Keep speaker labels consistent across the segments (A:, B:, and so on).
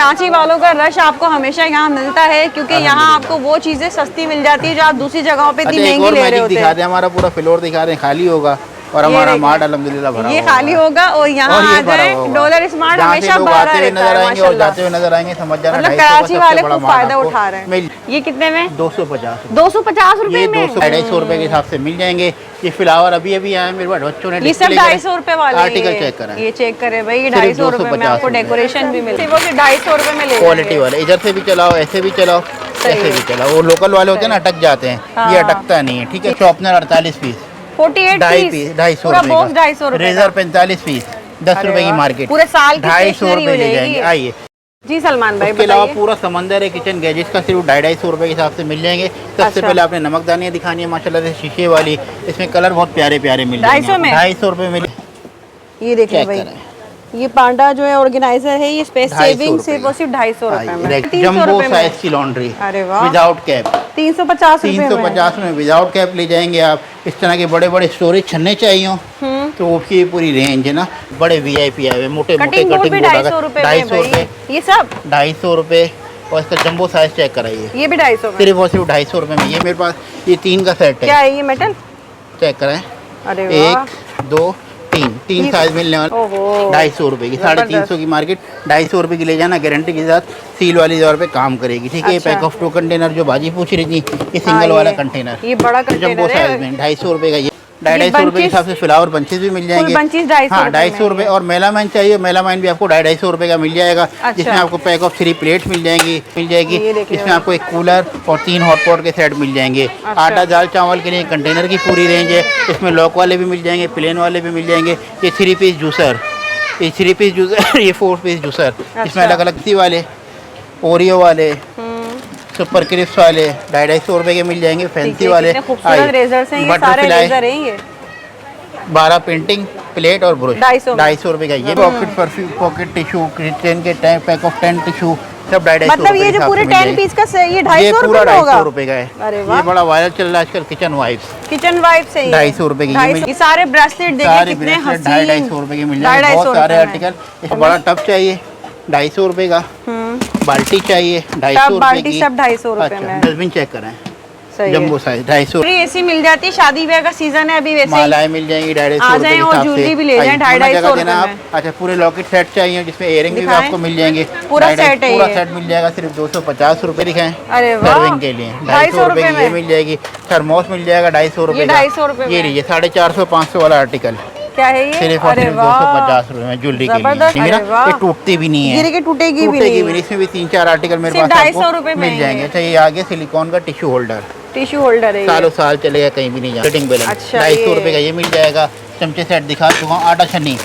A: कराची वालों का रश आपको हमेशा यहाँ मिलता है, क्योंकि यहाँ आपको वो चीजें सस्ती मिल जाती है जो आप दूसरी जगहों पे इतनी महंगी ले रहे होते हैं।
B: दिखा रहे हैं, हमारा पूरा फ्लोर दिखा रहे हैं, खाली होगा और हमारा मार्ट अल्हम्दुलिल्लाह भरा
A: ये खाली होगा और यहाँ आ जाए डॉलर स्मार्ट हमेशा भरा रहता है
B: माशाल्लाह। और जाते हुए नजर आएंगे, समझ जाना
A: मतलब कराची वाले खूब फायदा उठा रहे हैं। ये कितने में?
B: 250
A: रुपए में,
B: 250 रुपए के हिसाब से मिल जाएंगे। ये फ्लावर अभी अभी आए मेरे पास, बच्चों ने
A: ये सब 250 रुपए वाले
B: आर्टिकल चेक करें,
A: ये चेक करें भाई, ये 250 रुपए में आपको डेकोरेशन भी मिले, वो 250 रुपए में ले
B: क्वालिटी वाले। इधर से भी चलाओ, ऐसे भी चलाओ, ऐसे भी चलाओ। वो लोकल वाले होते हैं ना, अटक जाते हैं, ये अटकता नहीं है। ठीक है, शॉर्पनर 48 पीस,
A: 48 पीस,
B: 250 रुपए, रेजर 45 पीस, 10 रुपए की मार्केट,
A: पूरे साल की
B: 250 रुपए ले जाएंगे। आइए
A: जी सलमान भाई,
B: इसके अलावा पूरा समंदर है किचन गैजेट्स का, सिर्फ 250 रुपए के हिसाब से मिल जाएंगे। सबसे पहले आपने नमकदानियाँ दिखानी है माशाल्लाह से, शीशे वाली, इसमें कलर बहुत प्यारे प्यारे मिल जाएंगे।
A: 250
B: रुपए में।
A: ये देखिए भाई, ये पांडा जो है ऑर्गेनाइजर है, ये स्पेस सेविंग सिर्फ और सिर्फ 250 रुपए में।
B: जंबो साइज की लॉन्ड्री,
A: अरे वाह,
B: विदाउट कैप
A: 350
B: में विदाउट कैप ले जाएंगे आप। इस तरह के बड़े बड़े स्टोरेज छन्ने चाहिए तो उसकी पूरी रेंज है ना। बड़े VIP आए हुए, मोटे मोटे कटिंग बोर्ड 250 रुपए,
A: ये सब
B: 250 रुपए। और इसका जंबो साइज चेक कराइए,
A: ये भी 250
B: सिर्फ और सिर्फ 250 रुपए में। ये मेरे पास ये 3 का सेट है।
A: क्या है ये, मेटल?
B: चेक कराएं,
A: अरे
B: 1 2 3 साइज मिलने वाले, 250 रुपए की, 350 की मार्केट, 250 रुपए की ले जाना, गारंटी के साथ, सील वाली दौर पे काम करेगी। ठीक है, पैक ऑफ 2 कंटेनर जो बाजी पूछ रही थी, ये सिंगल वाला कंटेनर,
A: ये बड़ा
B: जंबो साइज में 250 रुपए का। ये 250 रुपए के हिसाब से फ्लावर बंचेस भी मिल जाएंगे। हाँ 250 रुपए। और मेलामाइन चाहिए, मेलामाइन भी आपको 250 रुपए का मिल जाएगा, जिसमें आपको पैक ऑफ 3 प्लेट मिल जाएंगी। इसमें आपको एक कूलर और 3 हॉट पॉट के सेट मिल जाएंगे। आटा दाल चावल के लिए कंटेनर की पूरी रेंज है। इसमें लॉक वाले भी मिल जाएंगे, प्लेन वाले भी मिल जाएंगे। ये 3 पीस जूसर, ये 3 पीस जूसर, ये 4 पीस जूसर, इसमें अलग अलग सी वाले, ओरियो वाले, सुपर क्रिप्स वाले 250 रुपए के मिल जाएंगे। फैंसी वाले बटरफ्लाई, 12 पेंटिंग प्लेट और ब्रश 250 रुपए का। ये pocket perfume, pocket tissue, kitchen के पैक ऑफ 10 टिश्यू, सब 250
A: मतलब ये जो पूरे 10 पीस का ये 250
B: पूरा 250 रुपए का है।
A: अरे वाह,
B: ये बड़ा वायरल चल रहा है आजकल, किचन वाइप्स
A: से
B: 250 रुपए की।
A: ये सारे ब्रेसलेट देखिए कितने हसीन,
B: 250 रुपए के मिल जाएंगे। बहुत सारे आर्टिकल। एक बड़ा टब चाहिए 250 रुपए का, बाल्टी चाहिए 250 रुपए की,
A: सब 250 रुपए में।
B: डस्टबिन चेक करें, जंबो साइज 250।
A: ऐसी मिल जाती है, शादी ब्याह का सीजन है अभी, वैसे
B: मालाएं मिल जाएंगी 250 रुपए के हिसाब से।
A: भी ले जाएं 250 रुपए में।
B: अच्छा, पूरे लॉकेट सेट चाहिए जिसमें इयरिंग भी आपको मिल जाएंगे,
A: पूरा सेट है,
B: पूरा सेट मिल जाएगा, सिर्फ 250 रुपए दिखाएं।
A: अरे वाह,
B: सर्विंग के लिए 250 रुपए की ये मिल जाएगी। थर्मोस मिल जाएगा 250 रुपए का। ये लीजिए 450 500 वाला आर्टिकल,
A: क्या है ये?
B: सिर्फ 250 रुपए में ज्वेलरी के लिए। ये टूटती भी नहीं है,
A: टूटेगी भी नहीं।
B: इसमें भी 3-4 आर्टिकल मेरे पास आपको मिल जाएंगे। अच्छा, ये आगे सिलिकॉन का टिश्यू होल्डर
A: है,
B: सालों साल चलेगा, कहीं भी नहीं जाएगा। फिटिंग बैलेंस 250 रुपए का ये मिल जाएगा। चमचे सेट दिखा चुका हूँ, आटा छन्नी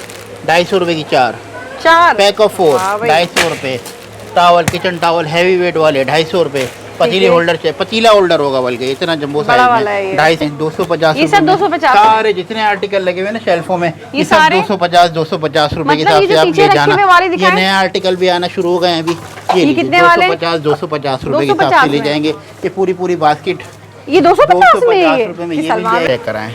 B: 250 रुपए की 4 पैक ऑफ 4 250 रुपए। Towel, kitchen towel heavy weight वाले 250 रुपए। पतीली होल्डर चाहिए, पतीला होल्डर होगा बल्कि, इतना जंबो साइज में 250 250 सारे जितने आर्टिकल लगे हुए ना शेल्फों में, ये सब 250 रुपए के हिसाब से आप ले जाना। ये नया आर्टिकल भी आना शुरू हो गए हैं अभी, ये कितने वाले 250 रुपए के हिसाब से ले जाएंगे। ये पूरी बास्केट
A: ये 250 रुपए
B: में ये मिल जाएगा। चेक कराएं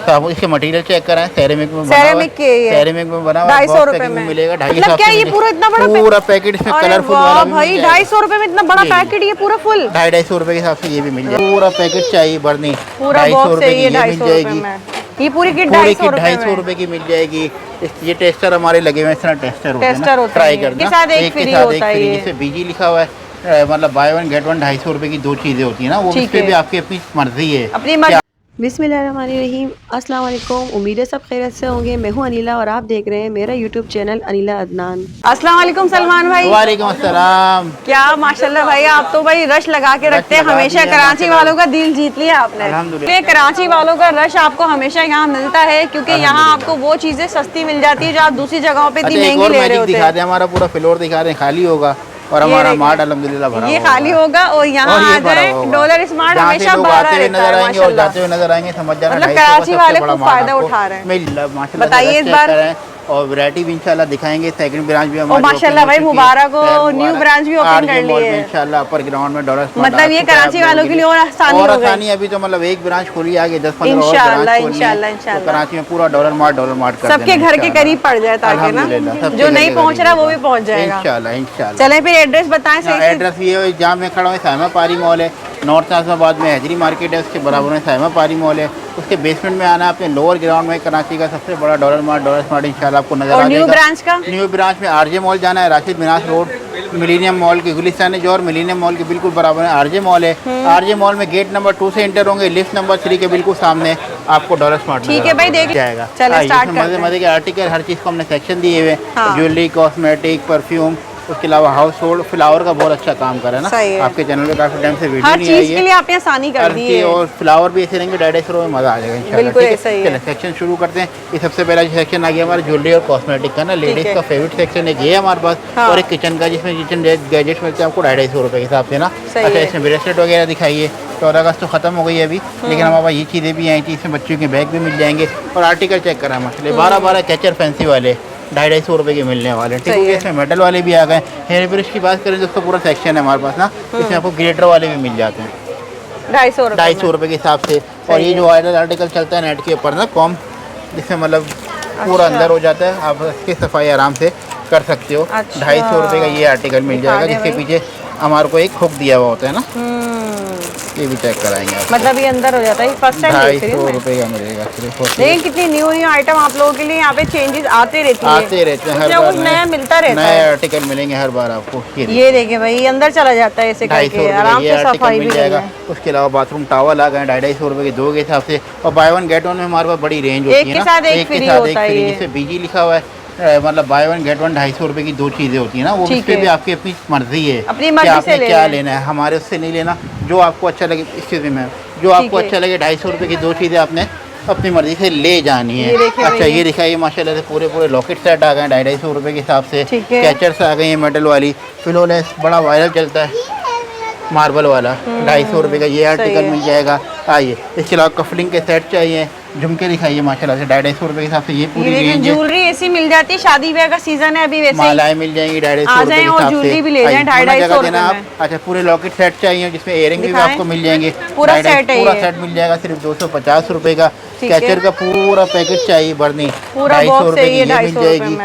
B: साहब, इसके मटेरियल चेक कराएं, सेरेमिक में बना हुआ
A: 250 रुपए में
B: मिलेगा।
A: मतलब क्या ये पूरा इतना बड़ा
B: पूरा पैकेट इसमें कलरफुल वाला
A: भाई 250 रुपए में इतना बड़ा पैकेट, ये पूरा फुल
B: 250 रुपए के हिसाब से ये भी मिल जाएगा। पूरा पैकेट चाहिए भरनी,
A: पूरा
B: 250 रुपए की ये मिल जाएगी।
A: ये पूरी किट
B: 250 रुपए की मिल जाएगी। ये टेस्टर हमारे लगे हुए हैं, इस तरह टेस्टर होते हैं, ट्राई करना। एक के साथ एक फ्री, जिसमें BG लिखा हुआ है, मतलब बाय 1 गेट 1 250 रुपए की 2 चीजें होती है ना, वो इस पे भी आपकी अपनी मर्जी है, अपनी मर्जी।
C: बिस्मिल्लाहिर्रहमानिर्रहीम, अस्सलाम वालेकुम। उम्मीद है सब खैरियत से होंगे। मैं हूं अनिला और आप देख रहे हैं मेरा यूट्यूब चैनल अनिला अदनान।
A: अस्सलाम वालेकुम सलमान भाई।
B: वालेकुम अस्सलाम।
A: क्या माशाल्लाह भाई, आप तो भाई रश लगा के रखते हैं हमेशा, कराची वालों का दिल जीत लिया आपने। कराची वालों का रश आपको हमेशा यहाँ मिलता है, क्योंकि यहाँ आपको वो चीजें सस्ती मिल जाती है जो आप दूसरी जगहों पे इतनी महंगी ले रहे होते हैं।
B: दिखा दे, हमारा पूरा फ्लोर दिखा रहे हैं, खाली होगा और हमारा मार्ट अल्हम्दुलिल्लाह भरा
A: ये खाली होगा और यहाँ आ जाए डॉलर स्मार्ट हमेशा भरा रहता है
B: माशाल्लाह। और जाते हुए नजर आएंगे, समझ जाना
A: मतलब कराची वाले खूब फायदा उठा रहे हैं।
B: माशाल्लाह
A: बताइए इस बार
B: और वैरायटी भी इंशाल्लाह दिखाएंगे। सेकंड ब्रांच भी हमारी
A: माशाल्लाह भाई मुबारक हो, न्यू ब्रांच भी ओपन कर ली है
B: इंशाल्लाह अपर ग्राउंड में डॉलर।
A: मतलब ये कराची वालों के लिए और आसानी
B: अभी तो मतलब एक ब्रांच खुली आगे 10-15 इंशाल्लाह कराची में पूरा डॉलर मार्ट
A: सबके घर के करीब पड़ जाए ताकि ना जो नहीं पहुंच रहा वो भी पहुंच जाएगा
B: इंशाल्लाह।
A: चले फिर एड्रेस बताएं सही।
B: एड्रेस ये जहाँ मैं खड़ा हूँ साइमा पारी मॉल है, नॉर्थ नाज़िमाबाद में हजरी मार्केट है, उसके बराबर में साइमा पारी मॉल है। उसके बेसमेंट में आना है आपने, लोअर ग्राउंड में कराची का सबसे बड़ा डॉलर स्मार्ट इंशाल्लाह आपको नजर आ जाएगा।
A: न्यू ब्रांच का
B: न्यू ब्रांच में आरजे मॉल जाना है, Rashid Manas road millennium mall की गुलिस्तान है जो, और मिलीनियम मॉल के बिल्कुल बराबर में आरजे मॉल है। आरजे मॉल में गेट नंबर 2 से एंटर होंगे, लिफ्ट नंबर 3 के बिल्कुल सामने आपको डॉलर स्मार्ट
A: ठीक है भाई देख
B: जाएगा। मजे के आर्टिकल हर चीज़ को हमने सेक्शन दिए हुए, ज्वेलरी, कॉस्मेटिक, परफ्यूम, उसके अलावा हाउस होल्ड, फ्लावर का बहुत अच्छा काम कर रहा है ना। आपके चैनल पे काफी टाइम से वीडियो नहीं आई है,
A: हर चीज के लिए आपने आसानी कर दी है।
B: और फ्लावर भी ऐसे रहेंगे 250 में मजा आ जाएगा इंशाल्लाह।
A: बिल्कुल ऐसा ही है।
B: सेक्शन शुरू करते हैं। ये सबसे पहला सेक्शन आ गया हमारा ज्वेलरी और कॉस्मेटिक का ना, लेडीज का फेवरेट सेक्शन है ये हमारे पास। और एक किचन का जिसमें किचन गैजेट्स मिलते हैं आपको 250 रुपये के हिसाब से ना। अच्छा इसमें ब्रेसलेट वगैरह दिखाइए। 14 अगस्त तो खत्म हो गई है अभी, लेकिन हमारे पास ये चीज़ें भी आई थी। इसमें बच्चों के बैग भी मिल जाएंगे और आर्टिकल चेक करा माशाल्लाह 12 कैचर फैंसी वाले 250 रुपये के मिलने वाले। ठीक है, इसमें मेटल वाले भी आ गए। हेयर ब्रश की बात करें दोस्तों पूरा सेक्शन है हमारे पास ना, इसमें आपको ग्रेटर वाले भी मिल जाते हैं 250 रुपये के हिसाब से। और ये जो वायरल आर्टिकल चलता है नेट के ऊपर ना कॉम, जिसमें मतलब पूरा अंदर हो जाता है, आप इसकी सफाई आराम से कर सकते हो। 250 रुपये का ये आर्टिकल मिल जाएगा, जिसके पीछे हमारे को एक हुक दिया हुआ होता है ना, ये भी चेक कराएंगे आप।
A: मतलब ये अंदर हो जाता है, फर्स्ट टाइम
B: 250 रुपये का मिलेगा।
A: लेकिन कितनी न्यू आइटम आप लोगों के लिए यहाँ पे चेंजेस आते रहते हैं, हर बार नया मिलता रहता है,
B: नए आर्टिकल मिलेंगे हर बार आपको।
A: ये देखिए भाई अंदर चला जाता है ऐसे करके आराम से सफाई भी
B: जाएगा। उसके अलावा बाथरूम टॉवल आ गए 250 रुपये के 2 के हिसाब से। और बाय वन गेट वन में हमारे पास बड़ी रेंज होती है ना, एक के साथ एक फ्री, जिससे बीजी लिखा हुआ है, मतलब बाय वन गेट वन 250 रुपये की 2 चीज़ें होती है ना। वो उसपे भी आपकी अपनी मर्जी है,
A: अपनी मर्जी से
B: क्या लेना है, हमारे उससे नहीं लेना। जो आपको अच्छा लगे, इसके में जो आपको अच्छा लगे 250 रुपये की 2 चीज़ें आपने अपनी मर्जी से ले जानी है। अच्छा ये दिखाइए माशाल्लाह से पूरे लॉकेट सेट आ गए 250 रुपये के हिसाब से। कैचर्स आ गई है मेटल वाली, फिलोलेस बड़ा वायरल चलता है मार्बल वाला 250 रुपये का ये आर्टिकल मिल जाएगा। आइए इसके अलावा कफलिंग के सेट चाहिए, झुमके दिखाइए माशाल्लाह से 250 रुपये के हिसाब से। ये पूरी रेंज
A: ज्वेलरी ऐसी मिल जाती है, शादी ब्याह का सीजन है अभी, वैसे
B: मालाएं मिल जाएंगी 250 रुपये के हिसाब से।
A: ज्वेलरी भी ले जाएं 250 रुपये में।
B: अच्छा पूरे लॉकेट सेट चाहिए जिसमें इयरिंग भी आपको मिल जाएंगे,
A: पूरा सेट
B: मिल जाएगा सिर्फ 250 रुपये का। कैचर का पूरा पैकेट चाहिए भरनी,
A: पूरा
B: 250 रुपये की ये मिल जाएगी।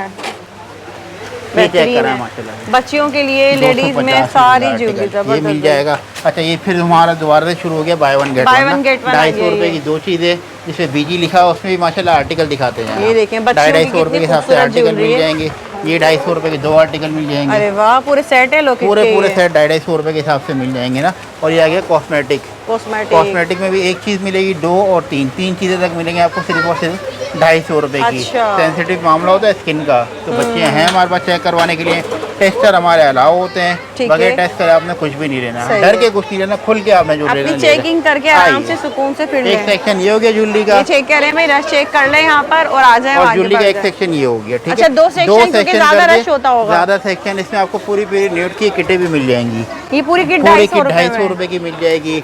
A: बच्चियों के लिए लेडीज में सारी ज्वेलरी
B: ये मिल जाएगा। अच्छा ये फिर हमारा दोबारा से शुरू हो गया बाय वन गेट वन 250 रुपये की 2 चीज़ें, जिसमें बीजी लिखा है, उसमें भी माशाल्लाह आर्टिकल दिखाते हैं।
A: ये देखें
B: 250 रुपये के हिसाब से आर्टिकल मिल जाएंगे। ये 250 रुपये के 2 आर्टिकल मिल जाएंगे।
A: अरे वाह पूरे सेट है,
B: पूरे सेट 250 रुपये के हिसाब से मिल जाएंगे ना। और ये आ गया कॉस्मेटिक में भी एक चीज़ मिलेगी, 2 और 3 चीज़ें तक मिलेंगे आपको सिर्फ और सिर्फ 250 रुपये की। सेंसिटिव मामला होता है स्किन का, तो बच्चे हैं हमारे पास चेक करवाने के लिए, टेस्टर हमारे अलाउ होते हैं, बगैर टेस्ट करे आपने कुछ भी नहीं लेना, डर के कुछ नहीं लेना, खुल के आपने जो लेना
A: चेकिंग करके आराम से सुकून से फिर
B: एक सेक्शन ये हो गया ज्वेलरी का,
A: चेक करें भाई, रश चेक कर ले यहाँ पर और आ जाए।
B: और ज्वेलरी का एक सेक्शन ये हो गया। ठीक है,
A: अच्छा 2 सेक्शन ज्यादा रश होता होगा,
B: ज्यादा सेक्शन। इसमें आपको पूरी न्यूड की किटें भी मिल जाएंगी,
A: ये पूरी किट
B: 250 रुपये की मिल जाएगी।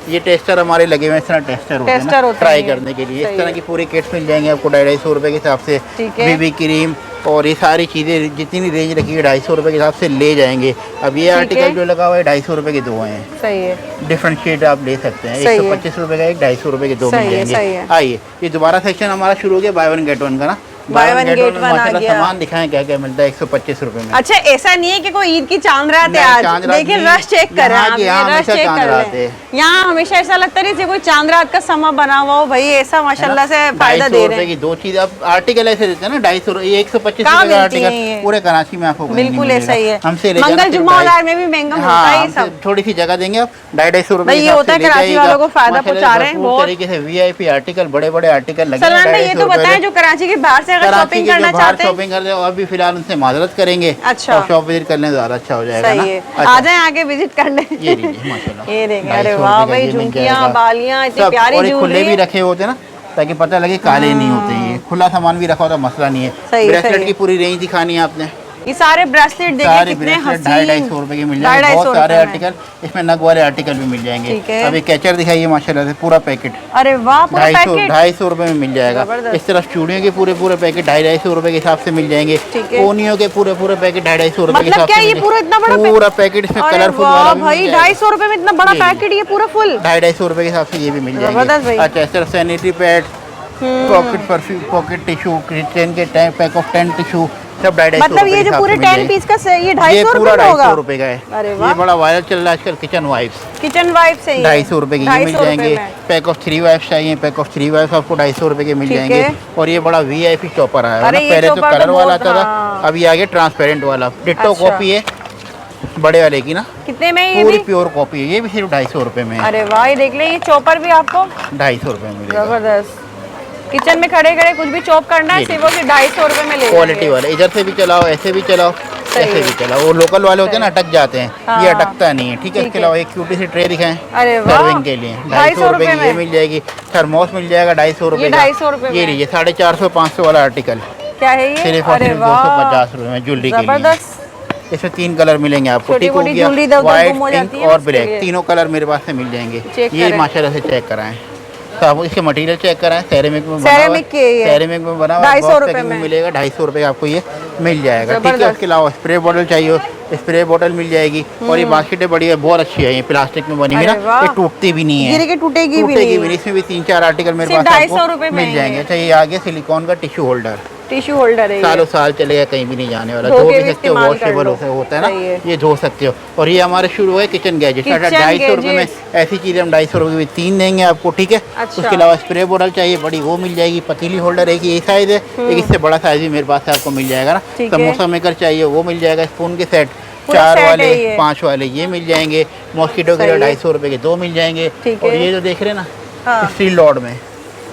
B: ये टेस्टर हमारे लगे हुए हैं, इस तरह टेस्टर होते हैं ट्राई करने के लिए, इस तरह की पूरी किट्स मिल जाएंगे आपको 250 रुपये के हिसाब से। बीबी क्रीम और ये सारी चीज़ें जितनी रेंज रखी है 250 रुपये के हिसाब से ले जाएंगे। अब ये आर्टिकल जो लगा हुआ है 250 रुपये के 2 हैं,
A: सही है,
B: डिफरेंट शेड आप ले सकते हैं। 125 रुपये का एक, 250 रुपये के 2 मिल जाएंगे। आइए ये दोबारा सेक्शन हमारा शुरू हो गया बाय वन गेट वन का ना।
A: बाय वन गेट वन आ गया।
B: सामान दिखाएं क्या क्या मिलता है 125 रुपये में।
A: अच्छा ऐसा नहीं है कि कोई ईद की चांद रात है आज, देखिए रश चेक कर रहे हैं, रश चेक कर रहे हैं। यहाँ हमेशा ऐसा लगता है जैसे कोई चांद रात का समा बना हुआ हो, भाई ऐसा माशाल्लाह से फायदा दे रहे हैं।
B: की 2 चीज़ आप आर्टिकल ऐसे देते हैं ना 250 125 रुपये का आर्टिकल पूरे कराची में आपको
A: बिल्कुल ऐसा ही है।
B: हमसे
A: मंगल जुम्मा बाजार में भी महंगा मिलता है सब,
B: थोड़ी सी जगह देंगे आप 250 रुपये।
A: ये होता है कराची वालों को फायदा पहुँचा रहे हैं बहुत
B: तरीके से। VIP आर्टिकल बड़े आर्टिकल लगे।
A: सलमान भाई ये तो बताएं जो कराची के बाहर से अगर शॉपिंग करना चाहते हैं,
B: शॉपिंग कर रहे हो अभी फिलहाल उनसे माजरत करेंगे।
A: अच्छा
B: शॉप विजिट करने ज़्यादा अच्छा हो जाएगा ना। अच्छा।
A: आ जाए आगे विजिट कर ले।
B: ये माशाल्लाह
A: ये देखें, अरे वाह भाई झुमकियाँ बालियाँ इतनी प्यारी ज्वेलरी,
B: खुले भी रखे होते ना ताकि पता लगे काले नहीं होते। ये खुला सामान भी रखा होता मसला नहीं है। ब्रेसलेट की पूरी रेंज दिखानी है आपने,
A: ये सारे ब्रेसलेट देखिए कितने हसीन,
B: 250-250 रुपए के मिल जाएंगे। बहुत सारे आर्टिकल इसमें, नग वाले आर्टिकल भी मिल जाएंगे। अभी कैचर दिखाइए माशाल्लाह से पूरा पैकेट।
A: अरे वाह, पूरा पैकेट
B: 250 रुपए में मिल जाएगा। इस तरफ चूड़ियों के पूरे पैकेट 250 रुपए के हिसाब से मिल जाएंगे। कोनियों के पूरे पैकेट 250 रुपए के हिसाब से।
A: ये पूरा इतना बड़ा
B: पूरा पैकेट इसमें कलरफुल वाला
A: भाई 250 रुपए में इतना बड़ा पैकेट, ये पूरा फुल
B: 250 रुपए के हिसाब से ये भी मिल जाएंगे। अच्छा, इस तरफ sanitary pad, pocket perfume, pocket tissue, kitchen के पैक ऑफ 10 टिश्यू, सब 250
A: मतलब ये जो पूरे 10 पीस का ये 250
B: पूरा
A: रुपए होगा।
B: 250 रुपए का है।
A: अरे वाह,
B: ये बड़ा वायरल चल रहा है आजकल, किचन वाइप्स।
A: किचन वाइप्स है
B: 250 रुपए की ये मिल जाएंगे। पैक ऑफ 3 वाइप्स चाहिए, पैक ऑफ 3 वाइप्स आपको 250 रुपए के मिल जाएंगे। और ये बड़ा VIP चॉपर आया है, पहले तो कलर वाला आता था, अब ये आगे ट्रांसपेरेंट वाला डिट्टो कॉपी है बड़े वाले की ना।
A: कितने में ये
B: पूरी प्योर कॉपी है, ये भी सिर्फ 250 रुपए में।
A: अरे वाह, ये देख ले, ये चॉपर भी आपको
B: 250 रुपए में मिलेगा।
A: जबरदस्त। किचन में खड़े खड़े कुछ भी चॉप करना है, सिर्फ 250 रुपए में ले
B: क्वालिटी वाले। इधर से भी चलाओ, ऐसे भी चलाओ, ऐसे भी चलाओ। वो लोकल वाले होते हैं ना, अटक जाते हैं, ये अटकता नहीं है। ठीक है, इसके अलावा एक क्यूटी सी ट्रे दिखाएं सर्विंग के लिए, 250 रुपए की ये मिल जाएगी। थर्मोस मिल जाएगा 250 रुपए का।
A: 250 रुपए
B: ये लीजिए 450-500 वाला आर्टिकल।
A: क्या है ये?
B: सिर्फ 250 रुपए में ज्वेलरी के लिए। इसमें 3 कलर मिलेंगे आपको। ठीक हो गया, व्हाइट, पिंक और ब्लैक, तीनों कलर मेरे पास से मिल जाएंगे। ये माशाल्लाह से चेक कराएं, तो आप इसके मटेरियल चेक कराएं। सेरेमिक में बना हुआ, सेरेमिक में बना हुआ
A: 250 रुपए में
B: मिलेगा। 250 रुपए का आपको ये मिल जाएगा। ठीक है, उसके अलावा स्प्रे बॉटल चाहिए, स्प्रे बॉटल मिल जाएगी। और ये बास्केटें बढ़िया बहुत अच्छी है, ये प्लास्टिक में बनी हुई ना, ये टूटती भी नहीं है,
A: टूटेगी भी नहीं।
B: इसमें भी 3-4 आर्टिकल मेरे पास आपको मिल जाएंगे। अच्छा, ये आगे सिलिकॉन का टिश्यू होल्डर,
A: टिश्यू होल्डर है,
B: सालों साल चलेगा, कहीं भी नहीं जाने वाला। धो भी सकते हो, वॉशेबल होता है ना, ये धो सकते हो। और ये हमारे शुरू है किचन गैजेट, 250 रुपए में ऐसी चीजें हम 250 रुपए में 3 देंगे आपको। ठीक है, उसके अलावा स्प्रे बोतल चाहिए बड़ी, वो मिल जाएगी। पतीली होल्डर एक ये साइज है, एक इससे बड़ा साइज भी मेरे पास आपको मिल जाएगा ना। समोसा मेकर चाहिए, वो मिल जाएगा। स्पून के सेट 4 वाले 5 वाले ये मिल जाएंगे। मॉस्किटो के लिए 250 रुपए के 2 मिल जाएंगे। और ये जो देख रहे हैं ना, स्टील रॉड में,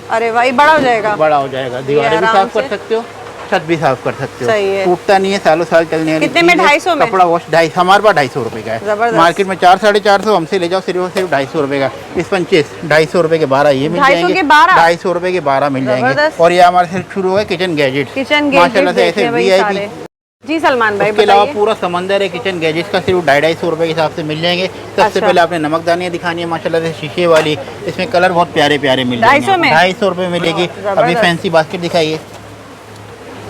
A: अरे भाई बड़ा हो जाएगा,
B: बड़ा हो जाएगा। दीवारें भी साफ कर सकते हो, छत भी साफ कर सकते हो, टूटता नहीं है, सालों साल चलने वाली।
A: कितने में? 250 में।
B: कपड़ा वॉश 250, हमारे पास 250 रुपए का है। मार्केट में 400-450, हमसे ले जाओ सिर्फ 250 रुपए का। इस 25 250 रुपए के 12 ये मिल जाएंगे। 250 रुपए के 12 मिल जाएंगे। और ये हमारे सिर्फ शुरू है किचन गैजेट, माशाल्लाह से ऐसे VIP।
A: जी सलमान भाई,
B: उसके अलावा पूरा समंदर है किचन गैजेट्स का, सिर्फ 250 रुपए के हिसाब से मिल जाएंगे। सबसे पहले आपने नमकदानियाँ दिखानी है माशाल्लाह से शीशे वाली, इसमें कलर बहुत प्यारे प्यारे मिल जाएंगे। 250 रुपए मिलेगी। अभी फैंसी बास्केट दिखाइए,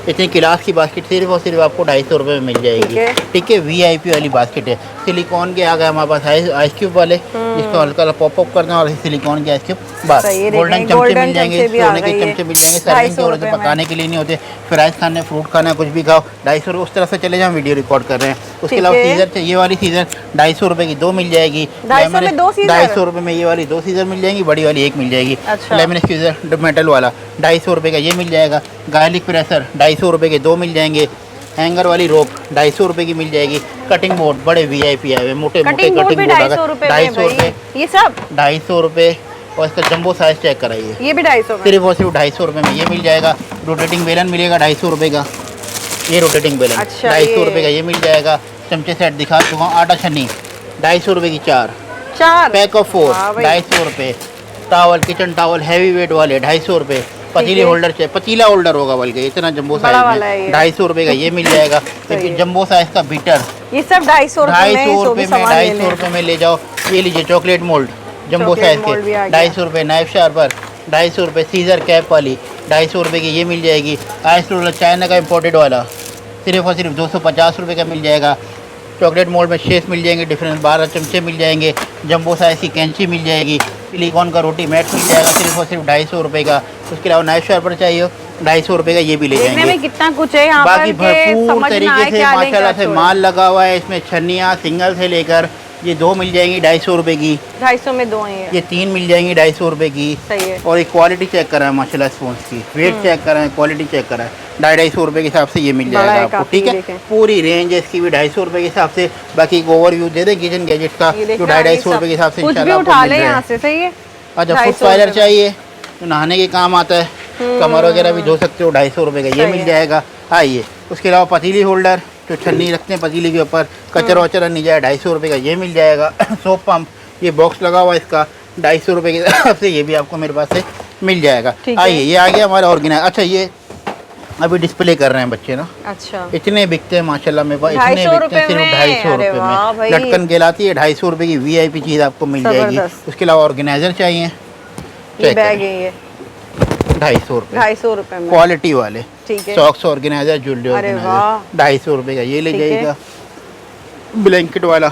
B: इतनी क्लास की बास्केट सिर्फ और सिर्फ आपको 250 रुपए में मिल जाएगी। ठीक है, VIP वाली बास्केट है। सिलिकॉन के आ गए हमारे पास आइस क्यूब वाले, जिसको हल्का पॉपअप करना है, और सिलिकॉन के आइस क्यूब बस। गोल्डन चमचे मिल जाएंगे, सोने के चमचे मिल जाएंगे। सर्विंग के होते, पकाने के लिए नहीं होते। फ्राइज खाने, फ्रूट खाना, कुछ भी खाओ 250 रुपये। उस तरह से चले जाओ, वीडियो रिकॉर्ड कर रहे हैं। उसके अलावा सीजर चाहिए, ये वाली सीजर 250 रुपए की 2 मिल जाएगी। 250 रुपए में ये वाली 2 सीजर मिल जाएंगी, बड़ी वाली 1 मिल जाएगी। लेमन स्क्वीजर मेटल वाला 250 रुपए का ये मिल जाएगा। गार्लिक प्रेसर 250 रुपए के 2 मिल जाएंगे। हैंगर वाली रोक 250 रुपए की मिल जाएगी। कटिंग बोर्ड बड़े VIP आए हुए, मोटे मोटे कटिंग बोर्ड 250 रुपए,
A: ये सब
B: 250 रुपए। और इसका जंबो साइज चेक कराइए,
A: ये भी 250
B: सिर्फ और सिर्फ 250 रुपए में ये मिल जाएगा। रोटेटिंग बेलन मिलेगा 250 रुपए का, ये रोटेटिंग बेलन 250 रुपए का ये मिल जाएगा। चमचे सेट दिखा चुका हूँ। आटा छन्नी 250 रुपए की 4 पैक ऑफ 4 250 रुपए। Towel, kitchen towel heavy weight वाले 250 रुपए। पतीली होल्डर चाहिए, पतीला होल्डर होगा बल्कि, इतना जंबो साइज में 250 रुपए का ये मिल जाएगा। जंबो साइज का बीटर
A: ये सब 250
B: रुपए में 250 रुपए में ले जाओ। ये लीजिए चॉकलेट मोल्ड जंबो साइज के 250 रुपए। नाइफ शार्पर 250 रुपए। सीजर कैप वाली 250 रुपए की ये मिल जाएगी। आइस रोलर चाइना का इम्पोर्टेड वाला सिर्फ और सिर्फ 250 रुपए का मिल जाएगा। चॉकलेट मोल्ड में शेष मिल जाएंगे, डिफरेंट 12 चमचे मिल जाएंगे। जंबो साइज की कैंची मिल जाएगी। सिलिकॉन का रोटी मैट मिल जाएगा सिर्फ और सिर्फ 250 रुपए का। उसके अलावा नाइफ शार्पर चाहिए 250 रुपए का, ये भी ले जाएंगे।
A: कितना कुछ है यहाँ
B: बाकी भरपूर तरीके से माशाल्लाह से माल लगा हुआ है। इसमें छन्नियाँ सिंगल से लेकर ये 2 मिल जाएंगी 250 रुपए की।
A: 250 में 2 हैं।
B: ये 3 मिल जाएंगी 250 रुपए की।
A: सही है। और
B: ये क्वालिटी चेक करा है माशाल्लाह स्पॉन्ज की, वेट चेक करा है, क्वालिटी चेक करा है। 250 रुपए के हिसाब से ये मिल जाएगा आपको। ठीक है, पूरी रेंज है इसकी भी 250 रुपए के हिसाब से। बाकी एक ओवरव्यू दे दे किचन गैजेट का, जो 250 रुपए के हिसाब से इंशाल्लाह
A: उठा ले यहाँ से। सही है।
B: अच्छा, फुट फाइलर चाहिए तो नहाने के काम आता है, कमर वगैरह भी धो सकते हो, 250 रुपए का ये मिल जाएगा। आइए, उसके अलावा पतीली होल्डर जो छन्नी रखते हैं पतीली के ऊपर, कचरा वचरा नहीं जाए, 250 रुपए का ये मिल जाएगा। सोप पंप ये बॉक्स लगा हुआ है इसका 250 रुपए के हिसाब से ये भी आपको मेरे पास से मिल जाएगा। आइए, ये आ गया हमारा ऑर्गेनाइज। अच्छा, ये अभी डिस्प्ले कर रहे हैं बच्चे ना,
A: अच्छा
B: इतने बिकते हैं माशाल्लाह मेरे पास, इतने
A: 250
B: बिकते हैं सिर्फ
A: रुपए
B: 250
A: अरे
B: रुपए
A: वाह
B: में।
A: भाई।
B: लटकन कहलाती है 250 रुपए की VIP चीज़ आपको मिल जाएगी।
A: जबरदस्त।
B: उसके अलावा ऑर्गेनाइजर चाहिए,
A: ये
B: चेक
A: बैग
B: करें,
A: है ये
B: 250 रुपए
A: 250 रुपए में।
B: क्वालिटी वाले
A: ठीक है।
B: सॉक्स ऑर्गेनाइजर, ज्वेलरी
A: अरे
B: ऑर्गेनाइजर
A: वाह।
B: 250 रुपए का ये ले
A: ठीक है।
B: जाइएगा। ब्लैंकेट वाला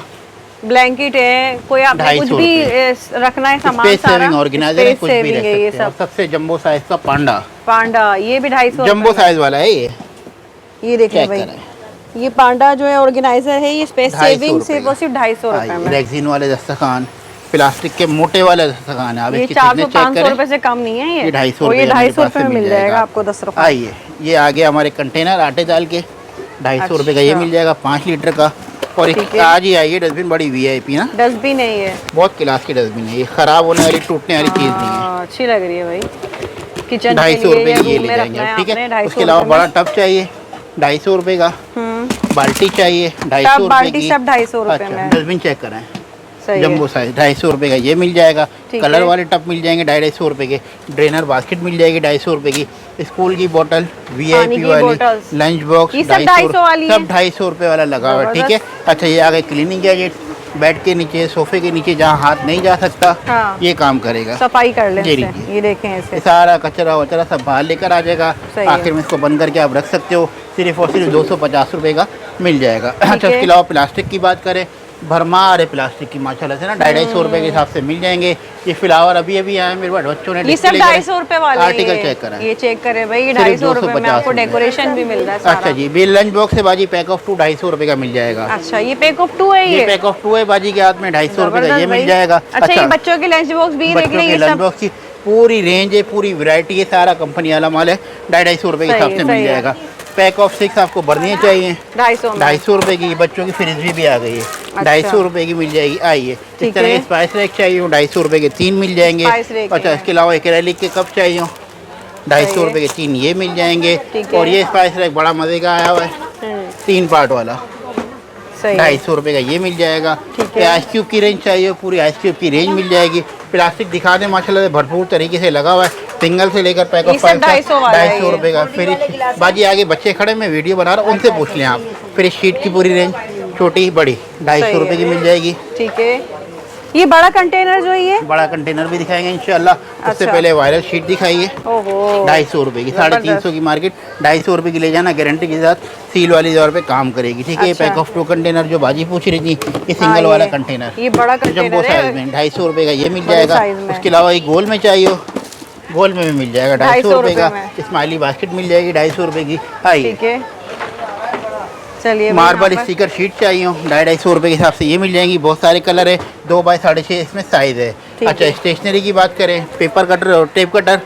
A: ब्लैंकेट है, कोई आपने
B: 250
A: कुछ भी रखना है सामान
B: स्पेस
A: सारा,
B: सेविंग ऑर्गेनाइजर है,
A: स्पेस
B: कुछ भी
A: सेविंग
B: रख
A: है ये
B: सकते हैं।
A: सब।
B: सबसे जंबो साइज का पांडा,
A: पांडा ये भी 250
B: जंबो
A: रुपए
B: साइज वाला है
A: ये देखिए
B: चेक
A: भाई,
B: करें।
A: ये पांडा जो है ऑर्गेनाइजर है, ये स्पेस
B: 250
A: सेविंग
B: रुपए
A: सिर्फ
B: का।
A: और सिर्फ 250 रुपए
B: हाँ,
A: में।
B: रेक्सिन वाले दस्तरखान, प्लास्टिक के मोटे वाले दस्तरखान है। आप
A: ये
B: इसकी
A: 400-500 रुपए से कम नहीं है
B: ये
A: ये
B: 250
A: और ये
B: रुपए
A: 250 रुपए में मिल जाएगा आपको दस्तरखान।
B: आइए, ये आगे हमारे कंटेनर आटे दाल के 250 रुपए का ये
A: अच्छा।
B: मिल जाएगा 5 लीटर का। और
A: ठीक
B: एक
A: है।
B: आज ही आई है डस्टबिन, बड़ी VIP ना,
A: डस्टबिन है ये,
B: बहुत क्लास की डस्टबिन है ये, खराब होने वाली टूटने वाली चीज़ नहीं है।
A: हाँ, अच्छी लग रही है भाई, किचन के
B: 250
A: लिए
B: रुपए
A: या
B: की ये
A: रूम
B: ले
A: में
B: जाएंगे
A: रखना है
B: आप, ठीक
A: आपने
B: है।
A: 250
B: उसके अलावा
A: रुपए
B: बड़ा
A: में।
B: टब चाहिए 250 रुपए का, बाल्टी चाहिए 250
A: टब
B: रुपए
A: बाल्टी
B: की।
A: सब 250 रुपए
B: अच्छा,
A: में।
B: डस्टबिन चेक करें,
A: सही है।
B: जम्बो साइज 250 रुपए का ये मिल जाएगा।
A: ठीक
B: कलर
A: है।
B: वाले टब मिल जाएंगे 250 रुपए के। ड्रेनर बास्केट मिल जाएगी 250 रुपए की। स्कूल की बोतल
A: पानी
B: VIP
A: की
B: वाली,
A: बोतल्स।
B: लंच बॉक्स
A: ये सब 250 वाली
B: सब
A: है?
B: 250 रुपए वाला लगा हुआ है, ठीक है। अच्छा, ये आ गए क्लीनिंग गैजेट, बेड के नीचे, सोफे के नीचे जहाँ हाथ नहीं जा सकता,
A: हाँ।
B: ये काम करेगा।
A: सफाई कर लें
B: जी,
A: इससे।
B: जी।
A: ये देखें
B: ये
A: इसे,
B: सारा कचरा वचरा सब बाहर लेकर आ जाएगा।
A: सही है।
B: आखिर में इसको बंद करके आप रख सकते हो, सिर्फ और सिर्फ 250 रुपए का मिल जाएगा। अच्छा,
A: है।
B: उसके अलावा प्लास्टिक की बात करें, भरमार है प्लास्टिक की माशाल्लाह से ना, 250 रुपए के हिसाब से मिल जाएंगे। ये फ्लावर अभी अभी आए मेरे पास, बच्चों ने
A: ये सब
B: display करे।
A: 250 रुपए वाले
B: आर्टिकल
A: ये-
B: चेक करें,
A: ये चेक करें भाई, ये
B: सिर्फ
A: 250 रुपए में
B: 250
A: आपको
B: रुपए।
A: डेकोरेशन भी मिल रहा है सारा।
B: अच्छा जी, बिल लंच बॉक्स है बाजी, पैक ऑफ 2 250 रुपए का मिल जाएगा।
A: अच्छा, ये पैक ऑफ 2 है
B: ये
A: ये
B: पैक ऑफ 2 है बाजी के हाथ में, 250 रुपए का ये
A: जबरदस्त
B: मिल
A: भाई।
B: जाएगा।
A: अच्छा, ये बच्चों के लंच बॉक्स भी देख
B: बच्चों
A: लें,
B: के
A: ये
B: लंच
A: सब
B: बॉक्स की पूरी रेंज है, पूरी वैरायटी है, सारा कंपनी वाला माल है। 250 रुपए के
A: सही
B: हिसाब
A: है,
B: से
A: सही
B: मिल
A: है।
B: जाएगा। पैक ऑफ 6 आपको भरनी चाहिए
A: 250 में।
B: 250 रुपए की। बच्चों की फ्रिज भी आ गई है, 250 रुपए की मिल जाएगी। आइए, इस
A: ठीक
B: तरह
A: है।
B: के स्पाइस रैक चाहिए 250 रुपए के 3 मिल जाएंगे।
A: स्पाइस रैक
B: अच्छा,
A: है।
B: इसके अलावा एक्रेलिक के कप चाहिए 250 रुपए के 3 ये मिल जाएंगे।
A: ठीक है।
B: और ये स्पाइस रैक बड़ा मजे का आया हुआ है, 3 पार्ट वाला,
A: सही है।
B: 250 रुपए का ये मिल जाएगा।
A: ठीक है।
B: ये आइस क्यूब की रेंज चाहिए, पूरी आइस क्यूब की रेंज मिल जाएगी। प्लास्टिक दिखा दें माशाल्लाह से भरपूर तरीके से लगा हुआ है, सिंगल से लेकर पैक
A: ये
B: ऑफ
A: सब
B: 5
A: 250 वाला है
B: 250
A: ये।
B: रुपए का। फिर बाजी आगे बच्चे खड़े, मैं वीडियो बना रहा हूँ, उनसे पूछ लें आप। फिर शीट की पूरी रेंज, छोटी बड़ी 250 रुपए की मिल जाएगी।
A: ठीक है। ये बड़ा कंटेनर जो है ये,
B: बड़ा कंटेनर भी दिखाएंगे इंशाल्लाह। उससे
A: अच्छा।
B: पहले वायरल शीट दिखाइए
A: ओहो
B: 250 रुपए की, 350 की मार्केट, 250 रुपए की ले जाना, गारंटी के साथ, सील वाली दौर पे काम करेगी, ठीक है।
A: अच्छा।
B: पैक ऑफ 2 कंटेनर जो बाजी पूछ रही थी, ये
A: हाँ,
B: सिंगल वाला
A: ये-
B: कंटेनर,
A: ये बड़ा
B: जम्बो
A: कंटेनर
B: साइज
A: है,
B: में 250 रुपए का ये मिल
A: बड़े
B: जाएगा।
A: साइज में।
B: उसके अलावा ये गोल में चाहिए, गोल में भी मिल जाएगा 250 रुपए का।
A: में।
B: स्माइली बास्केट मिल जाएगी 250 रुपए की। आइए,
A: ठीक है। चलिए,
B: मार्बल स्टिकर शीट चाहिए 250 रुपए के हिसाब से ये मिल जाएंगी। बहुत सारे कलर है, 2 बाय 6.5 इसमें साइज है।
A: ठीक
B: अच्छा,
A: है।
B: स्टेशनरी की बात करें, पेपर कटर और टेप कटर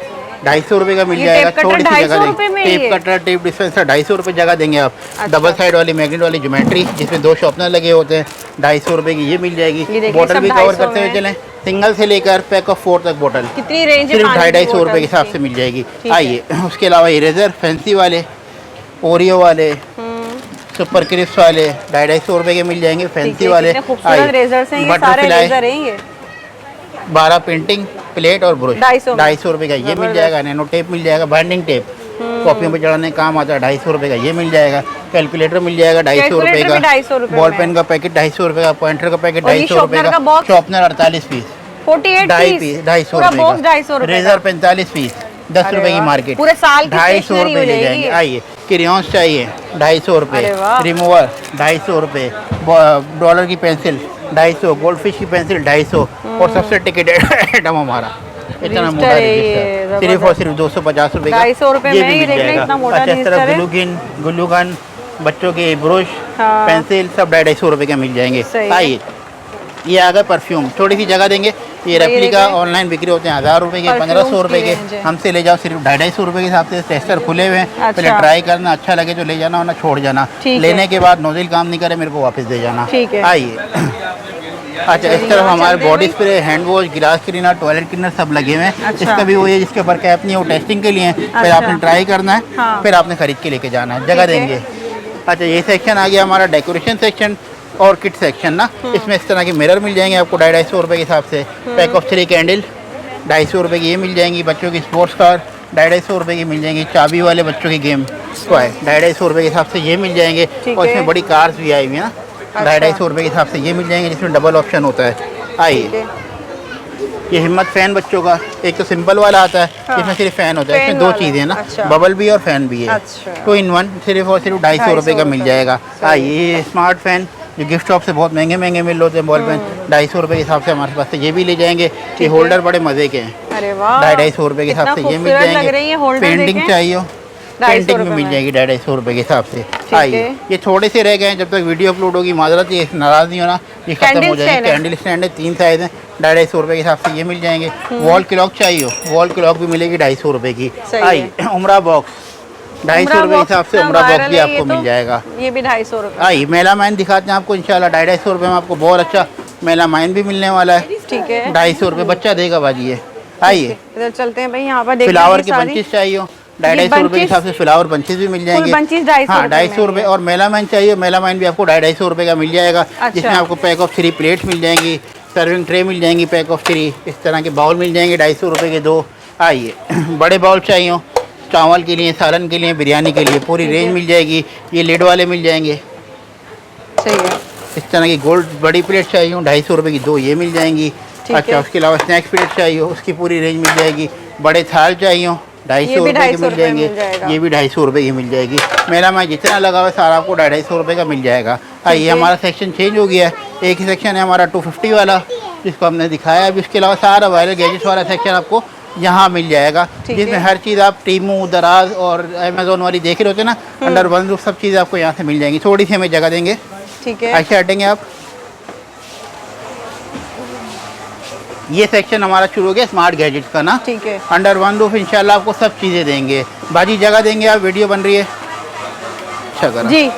B: 250 रुपए का मिल
A: ये
B: जाएगा।
A: टेप कटर
B: थोड़ी सी
A: 250
B: जगह
A: रुपए में
B: देंगे,
A: ही
B: टेप
A: है?
B: कटर, टेप डिस्पेंसर 250 रुपए जगह देंगे आप।
A: अच्छा।
B: डबल साइड वाली मैग्नेट वाली ज्योमेट्री जिसमें 2 शॉर्पनर लगे होते हैं 250 रुपए की ये मिल जाएगी।
A: ये देखिए,
B: बोतल
A: सब
B: भी कवर
A: 250
B: करते हुए
A: में।
B: चलें, सिंगल से लेकर पैक ऑफ 4 तक बोतल
A: कितनी रेंज है?
B: सिर्फ
A: पानी की
B: 250 रुपए के
A: बोतल
B: हिसाब
A: की?
B: से मिल जाएगी।
A: ठीक है।
B: आइए, उसके अलावा इरेजर फैंसी वाले, ओरियो वाले, सुपर क्रिप्स वाले 250 रुपए के मिल जाएंगे,
A: ठीक
B: फैंसी
A: है,
B: वाले।
A: कितने खूबसूरत रेजर्स हैं ये, सारे रेजर हैं ये।
B: 12 पेंटिंग प्लेट और ब्रश
A: 250
B: रुपए का ये मिल
A: जबरदस्त।
B: जाएगा। नैनो टेप मिल जाएगा, बाइंडिंग टेप कॉपियों पे चढ़ाने का काम आता है 250 रुपए का ये मिल जाएगा। कैलकुलेटर मिल जाएगा 250 रुपए
A: कैलकुलेटर भी 250
B: का।
A: रुपए
B: बॉल
A: में।
B: पेन का पैकेट 250 रुपए का। पॉइंटर का पैकेट
A: और ये
B: 250 रुपए
A: शॉर्पनर का
B: का।
A: बॉक्स?
B: शॉर्पनर 48 पीस,
A: 48
B: 250
A: पीस,
B: 250
A: पूरा
B: रुपए
A: बॉक्स
B: का।
A: 250 रुपए
B: रेजर
A: का।
B: 45 पीस, 10
A: अरे
B: रुपए की
A: वाह,
B: मार्केट,
A: पूरे साल की
B: 250
A: स्टेशनरी
B: रुपए
A: हो
B: ले
A: जाएगी
B: जाएंगे।
A: ये।
B: आइए, क्रेयॉन्स चाहिए 250 रुपए,
A: अरे वाह।
B: रिमूवर 250 रुपए, डॉलर की पेंसिल 250, गोल्ड फिश की पेंसिल 250 और सबसे टिकट आइटम हमारा इतना
A: रजिस्टर
B: मोटा
A: है ये,
B: रजिस्टर, सिर्फ
A: जबरदस्त।
B: और सिर्फ 250 रुपए का
A: 250 रुपए
B: ये
A: में
B: भी
A: ये
B: मिल
A: देख रहे हैं,
B: जाएगा।
A: इतना मोटा
B: अच्छा, इस तरह
A: रजिस्टर है।
B: ग्लूगन, बच्चों के ब्रश,
A: हाँ।
B: पेंसिल सब 250 रुपए के मिल जाएंगे।
A: सही है।
B: आइए, ये आ गए परफ्यूम, थोड़ी सी जगह देंगे। ये रेप्लिका
A: देखिए।
B: ऑनलाइन बिक्री होते हैं 1000 रुपए के,
A: परफ्यूम्स
B: 1500 रुपए
A: की
B: के।
A: रेंज है।
B: हमसे ले जाओ सिर्फ 250 रुपए के हिसाब से। टेस्टर खुले हुए हैं, पहले
A: अच्छा।
B: ट्राई करना, अच्छा लगे तो ले जाना, वरना छोड़ जाना।
A: ठीक है।
B: लेने के बाद नोजल काम नहीं करे मेरे को वापस दे जाना।
A: ठीक है।
B: आइए, अच्छा, इस तरफ
A: यहाँ
B: हमारे
A: चलते हैं
B: बॉडी
A: भाई।
B: स्प्रे, हैंड वॉश, गिलास क्लीनर, टॉयलेट क्लीनर सब लगे हुए हैं।
A: अच्छा।
B: इसका भी वही है जिसके ऊपर कैप नहीं है, वो टेस्टिंग के लिए है। फिर
A: अच्छा।
B: आपने ट्राई करना है,
A: हाँ।
B: फिर आपने खरीद के लेके जाना है, जगह
A: ठीक है।
B: देंगे। अच्छा, ये सेक्शन आ गया हमारा डेकोरेशन सेक्शन और किट सेक्शन ना। इसमें इस तरह के मिरर मिल जाएंगे आपको 250 रुपए के हिसाब से। पैक ऑफ 3 कैंडल 250 रुपए की ये मिल जाएंगी। बच्चों की स्पोर्ट्स कार ₹250 की मिल जाएंगी। चाबी वाले बच्चों की गेम तो है ₹250 के हिसाब से ये मिल जाएंगे। और इसमें बड़ी कार्स भी आई हुई है ना, ₹250 के हिसाब से ये मिल जाएंगे, जिसमें डबल ऑप्शन होता है। आइए, ये हिम्मत फ़ैन बच्चों का, एक तो सिंपल वाला आता है, इसमें सिर्फ फ़ैन होता है। इसमें दो चीज़ें हैं ना, बबल भी और फ़ैन भी है। 2 in 1 सिर्फ और सिर्फ ₹250 का मिल जाएगा। आइए, ये स्मार्ट फ़ैन जो गिफ्ट शॉप से बहुत महंगे महंगे मिल रहे हैं, बॉल पेन ₹250 के हिसाब से हमारे पास, तो ये भी ले जाएंगे। ये होल्डर बड़े मज़े के हैं,
A: अरे वाह,
B: ₹250 के हिसाब से ये मिल जाएंगे। पेंटिंग चाहिए हो, पेंटिंग में मिल जाएगी ₹250 के हिसाब से। आइए, ये थोड़े से रह गए हैं, जब तक वीडियो अपलोड होगी माजरत, ये नाराज़ नहीं होना, ये खत्म हो जाएंगे। कैंडल स्टैंड है, 3 साइज़ हैं, ₹250 के हिसाब से ये मिल जाएंगे। वॉल क्लॉक चाहिए हो, वॉल क्लॉक भी मिलेगी ₹250 की। आइए, उमरा बॉक्स ₹250 के हिसाब से उमरा बॉक्स भी आपको मिल जाएगा,
A: ये भी ₹250।
B: आइए, मेलामाइन दिखाते हैं आपको इंशाल्लाह। ₹250 में आपको बहुत अच्छा मेलामाइन भी मिलने वाला है।
A: ठीक है,
B: ₹250 बच्चा देगा बाजी है। आइए,
A: इधर चलते हैं भाई, यहाँ पर
B: फ्लावर के बंचेस चाहिए हो, ₹250 के हिसाब से फ्लावर बंचेस भी मिल जाएंगे। हाँ, ₹250। और मेलामाइन चाहिए, मेलामाइन भी आपको ₹250 का मिल जाएगा। जिसमें आपको पैक ऑफ 3 प्लेट्स मिल जाएंगी, सर्विंग ट्रे मिल जाएंगी पैक ऑफ 3, इस तरह के बाउल मिल जाएंगे ₹250 के 2। आइए, बड़े बाउल चाहिए हो, चावल के लिए, सालन के लिए, बिरयानी के लिए, पूरी रेंज मिल जाएगी। ये लिड वाले मिल जाएंगे।
A: सही है,
B: इस तरह की गोल्ड बड़ी प्लेट चाहिए हो, ₹250 की 2 ये मिल जाएंगी। अच्छा, उसके अलावा स्नैक्स प्लेट चाहिए हो, उसकी पूरी रेंज मिल जाएगी। बड़े थाल चाहिए हो, ₹250 के मिल जाएंगे, ये भी ₹250 की मिल जाएगी। मेरा मैं जितना लगा हुआ है सारा आपको ₹250 का मिल जाएगा। आइए, हमारा सेक्शन चेंज हो गया है, एक ही सेक्शन है हमारा 250 वाला, जिसको हमने दिखाया। अभी उसके अलावा सारा वायरल गैजेट्स वाला सेक्शन आपको यहाँ मिल जाएगा, जिसमें हर चीज़ आप टीमू, दराज और अमेजोन वाली देख रहे होते हैं ना, अंडर वन रूफ सब चीज़ें आपको यहाँ से मिल जाएंगी। थोड़ी सी हमें जगह देंगे,
A: ठीक है,
B: ऐसे हटेंगे आप। ये सेक्शन हमारा शुरू हो गया स्मार्ट गैजेट्स का ना,
A: ठीक है।
B: अंडर वन रूफ इंशाल्लाह आपको सब चीज़ें देंगे। बाजी जगह देंगे आप, वीडियो बन रही है, अच्छा करा जी।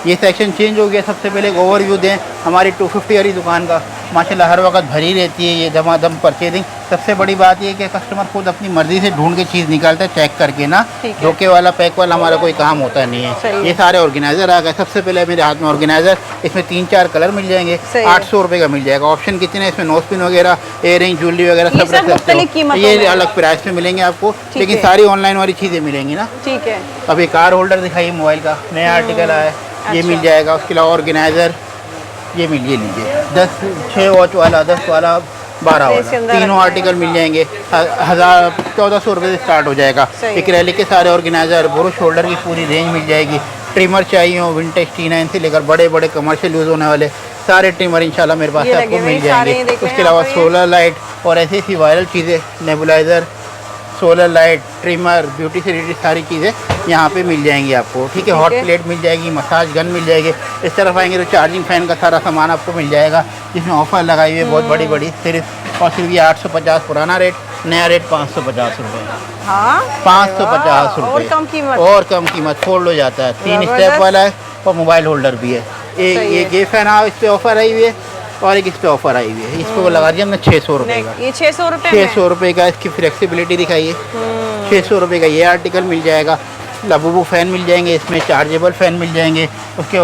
B: ये सेक्शन चेंज हो गया। सबसे पहले एक ओवरव्यू दें हमारी 250 वाली दुकान का, माशाल्लाह हर वक्त भरी रहती है ये दमादम परचेजिंग। सबसे बड़ी बात ये कि कस्टमर खुद अपनी मर्ज़ी से ढूंढ के चीज़ निकालता है, चेक करके ना, धोखे वाला पैक वाला हमारा कोई काम होता नहीं है। ये सारे ऑर्गेनाइज़र आ गए। सबसे पहले मेरे हाथ में ऑर्गेनाइज़र, इसमें 3-4 कलर मिल जाएंगे, ₹800 का मिल जाएगा। ऑप्शन कितने हैं इसमें, नोस्पिन वगैरह, इयरिंग, ज्वेलरी वगैरह सब रख सकते हो। ये अलग प्राइस में मिलेंगे आपको, लेकिन सारी ऑनलाइन वाली चीज़ें मिलेंगी ना, ठीक है। अब ये कार होल्डर दिखाइए मोबाइल का, नया आर्टिकल आया है, ये मिल जाएगा। उसके अलावा ऑर्गेनाइज़र ये मिल, ये लीजिए 6 वॉच वाला, 10 वाला, 12 वाला, तीनों आर्टिकल मिल जाएंगे। 1400 रुपये से स्टार्ट हो जाएगा। एक्रेलिक के सारे ऑर्गेनाइज़र, ब्रुश होल्डर की पूरी रेंज मिल जाएगी। ट्रिमर चाहिए हो, विंटेज T9 से लेकर बड़े बड़े कमर्शियल यूज़ होने वाले सारे ट्रिमर इंशाल्लाह मेरे पास आपको मिल जाएंगे। उसके अलावा सोलर लाइट और ऐसी ऐसी वायरल चीज़ें, nebuliser, solar light, trimmer, beauty से रिलेटेड सारी चीज़ें यहाँ पे मिल जाएंगी आपको, ठीक है। हॉट प्लेट मिल जाएगी, मसाज गन मिल जाएगी। इस तरफ आएंगे तो चार्जिंग फ़ैन का सारा सामान आपको मिल जाएगा, जिसमें ऑफ़र लगाई हुई है बहुत बड़ी बड़ी। सिर्फ और सिर्फ ये 850 पुराना रेट, नया रेट 550 रुपये। हाँ, 550 रुपये और कम कीमत, फोल्ड हो जाता है। 3 स्टेप वाला है और मोबाइल होल्डर भी है। एक ये फ़ैन इस पर ऑफ़र आई हुई है और एक इस पर ऑफर आई हुई है। इसको लगा दिया हमने 600 रुपये का। ये 600 रुपये का, इसकी फ्लेक्सिबिलिटी दिखाइए। 600 रुपये का ये आर्टिकल मिल जाएगा। लबूबू फ़ैन मिल जाएंगे, इसमें चार्जेबल फ़ैन मिल जाएंगे। उसके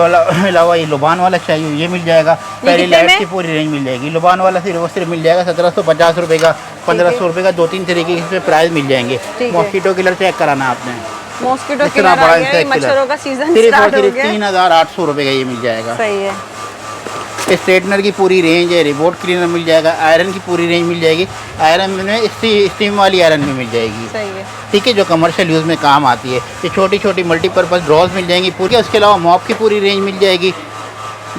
B: अलावा ये लुबान वाला चाहिए ये मिल जाएगा। पहली लाइट की पूरी रेंज मिल जाएगी। लुबान वाला सिर्फ मिल जाएगा 1750 रुपये का, 1500 रुपये का। 2-3 तरीके के प्राइस मिल जाएंगे। मॉस्किटो किलर चेक कराना आपने,
A: मॉस्किटो किलर बड़ा मच्छरों का सीजन
B: सिर्फ और सिर्फ 3800 रुपये का ये मिल जाएगा। सही है। स्ट्रेटनर की पूरी रेंज है, रिबोट क्लीनर मिल जाएगा, आयरन की पूरी रेंज मिल जाएगी। आयरन में स्टीम वाली आयरन भी मिल जाएगी, सही है, ठीक है, जो कमर्शियल यूज़ में काम आती है। ये छोटी छोटी मल्टीपर्पज़ ड्रॉज मिल जाएंगी पूरी। उसके अलावा मॉप की पूरी रेंज मिल जाएगी।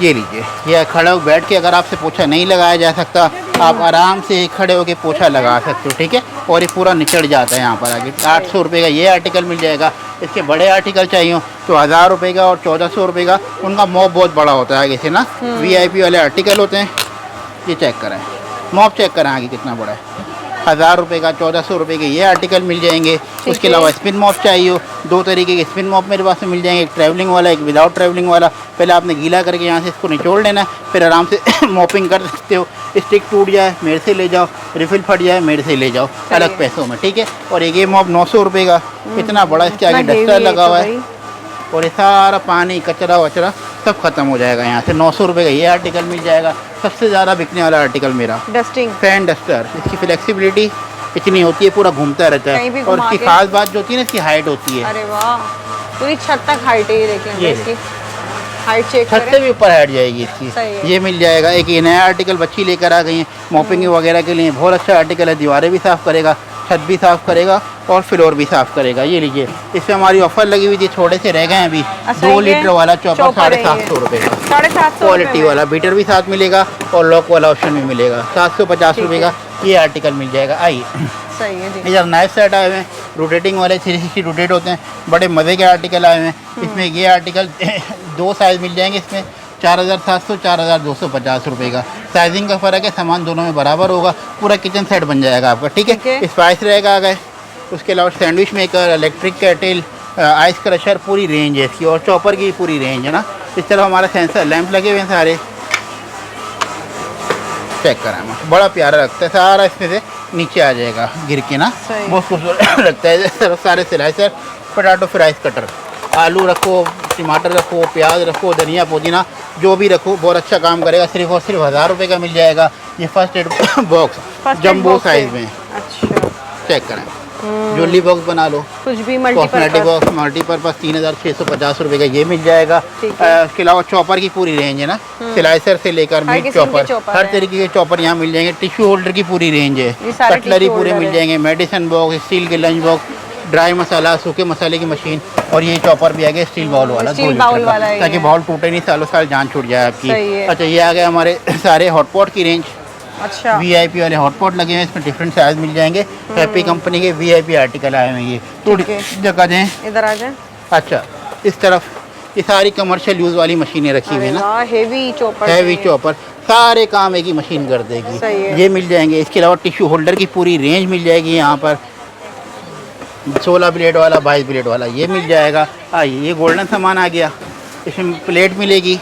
B: ये लीजिए, ये खड़े हो बैठ के अगर आपसे पोछा नहीं लगाया जा सकता, आप आराम से खड़े होकर पोछा लगा सकते हो, ठीक है। और ये पूरा निचड़ जाता है यहाँ पर आगे। 800 रुपये का ये आर्टिकल मिल जाएगा। इसके बड़े आर्टिकल चाहिए तो 1000 रुपये का और 1400 रुपये का। उनका मॉप बहुत बड़ा होता है आगे से ना, VIP वाले आर्टिकल होते हैं। ये चेक करें, मॉप चेक करें आगे कितना बड़ा है। 1000 रुपये का, 1400 रुपये के ये आर्टिकल मिल जाएंगे। उसके अलावा स्पिन मॉप चाहिए हो, 2 तरीके के स्पिन मॉप मेरे पास में मिल जाएंगे। एक ट्रैवलिंग वाला, एक विदाउट ट्रैवलिंग वाला। पहले आपने गीला करके यहाँ से इसको निचोड़ लेना है, फिर आराम से मॉपिंग कर सकते हो। स्टिक टूट जाए मेरे से ले जाओ, रिफिल फट जाए मेरे से ले जाओ, अलग पैसों में, ठीक है। और एक ये मॉप 900 रुपये का, इतना बड़ा, इसके आगे डस्टर लगा हुआ है और ये सारा पानी कचरा वचरा सब खत्म हो जाएगा यहाँ से। 900 रुपये का ये आर्टिकल मिल जाएगा। सबसे ज़्यादा बिकने वाला आर्टिकल मेरा डस्टिंग फैन डस्टर। इसकी फ्लेक्सिबिलिटी इतनी होती है, पूरा घूमता रहता
A: कहीं भी
B: है। और
A: घुमा
B: इसकी
A: के।
B: खास बात जो होती है ना, इसकी हाइट होती है।
A: अरे वाह, पूरी छत तक हाइट है। ये देखें
B: ये
A: इसकी हाइट चेक
B: छत से
A: करें।
B: भी ऊपर हाइट जाएगी इसकी।
A: सही है।
B: ये मिल जाएगा। एक ये नया आर्टिकल बच्ची लेकर आ गई है मॉपिंग वगैरह के लिए, बहुत अच्छा आर्टिकल है। दीवारें भी साफ़ करेगा, छत भी साफ़ करेगा और फ्लोर भी साफ़ करेगा। ये लीजिए, इसमें हमारी ऑफर लगी हुई थी, थोड़े से रह गए हैं अभी।
A: अच्छा,
B: 2
A: ये
B: लीटर वाला चॉपर
A: चॉपर है
B: 750 रुपये का,
A: 750
B: क्वालिटी वाला। बीटर भी साथ मिलेगा और लॉक वाला ऑप्शन भी मिलेगा। 750 रुपये का ये आर्टिकल मिल जाएगा। आइए,
A: सही है जी।
B: इधर नाइफ सेट आए हुए हैं, रोटेटिंग वाले 360 रोटेट होते हैं, बड़े मज़े के आर्टिकल आए हुए हैं। इसमें ये आर्टिकल 2 साइज़ मिल जाएंगे इसमें, 4700 4250 रुपये का। साइजिंग का फ़र्क है, सामान दोनों में बराबर होगा। पूरा किचन सेट बन जाएगा आपका, ठीक है। स्पाइस रहेगा आ गए, उसके अलावा sandwich maker, electric kettle, ice crusher, पूरी रेंज है इसकी। और चॉपर की पूरी रेंज है ना। इस तरह हमारा सेंसर लैंप लगे हुए हैं सारे, चेक कराएँ, बड़ा प्यारा लगता है। सारा इसमें से नीचे आ जाएगा गिर के ना, बहुत खूबसूरत लगता है। सिर्फ सारे स्लाइसर, पोटैटो फ्राइज कटर, आलू रखो, टमाटर रखो, प्याज रखो, धनिया पुदीना जो भी रखो, बहुत अच्छा काम करेगा। सिर्फ और सिर्फ 1000 रुपये का मिल जाएगा ये first aid box jumbo size में।
A: अच्छा,
B: चेक करें, ज्वेलरी बॉक्स बना लो,
A: कुछ भी
B: कॉस्मेटिक बॉक्स मल्टीपर्पज़ 3650 रुपये का ये मिल जाएगा। उसके अलावा चॉपर की पूरी रेंज है ना, स्लाइसर से लेकर मीट चॉपर, हर तरीके के चॉपर यहाँ मिल जाएंगे। टिश्यू होल्डर की पूरी रेंज है, कटलरी पूरे मिल जाएंगे, मेडिसिन बॉक्स, स्टील के लंच बॉक्स, ड्राई मसाला, सूखे मसाले की मशीन। और ये चॉपर भी आ गया स्टील बाउल वाला, 2 लीटर का, ताकि बाउल टूटे नहीं, सालों साल जान छूट जाए आपकी। अच्छा, ये आ गया हमारे सारे हॉटपॉट की रेंज।
A: अच्छा,
B: VIP वाले हॉटपॉट लगे हुए हैं, इसमें डिफरेंट साइज मिल जाएंगे। हैप्पी कंपनी के VIP आर्टिकल आए हुए हैं। ये थोड़ी जगह दें,
A: इधर आ जाए।
B: अच्छा, इस तरफ ये सारी कमर्शियल यूज़ वाली मशीनें रखी हुई है ना,
A: हेवी चॉपर,
B: हैवी चॉपर, सारे काम एक ही मशीन कर देगी। ये मिल जाएंगे। इसके अलावा टिश्यू होल्डर की पूरी रेंज मिल जाएगी यहाँ पर, 16 ब्लेड वाला, 22 ब्लेड वाला ये मिल जाएगा। आइए, ये गोल्डन सामान आ गया। इसमें प्लेट मिलेगी,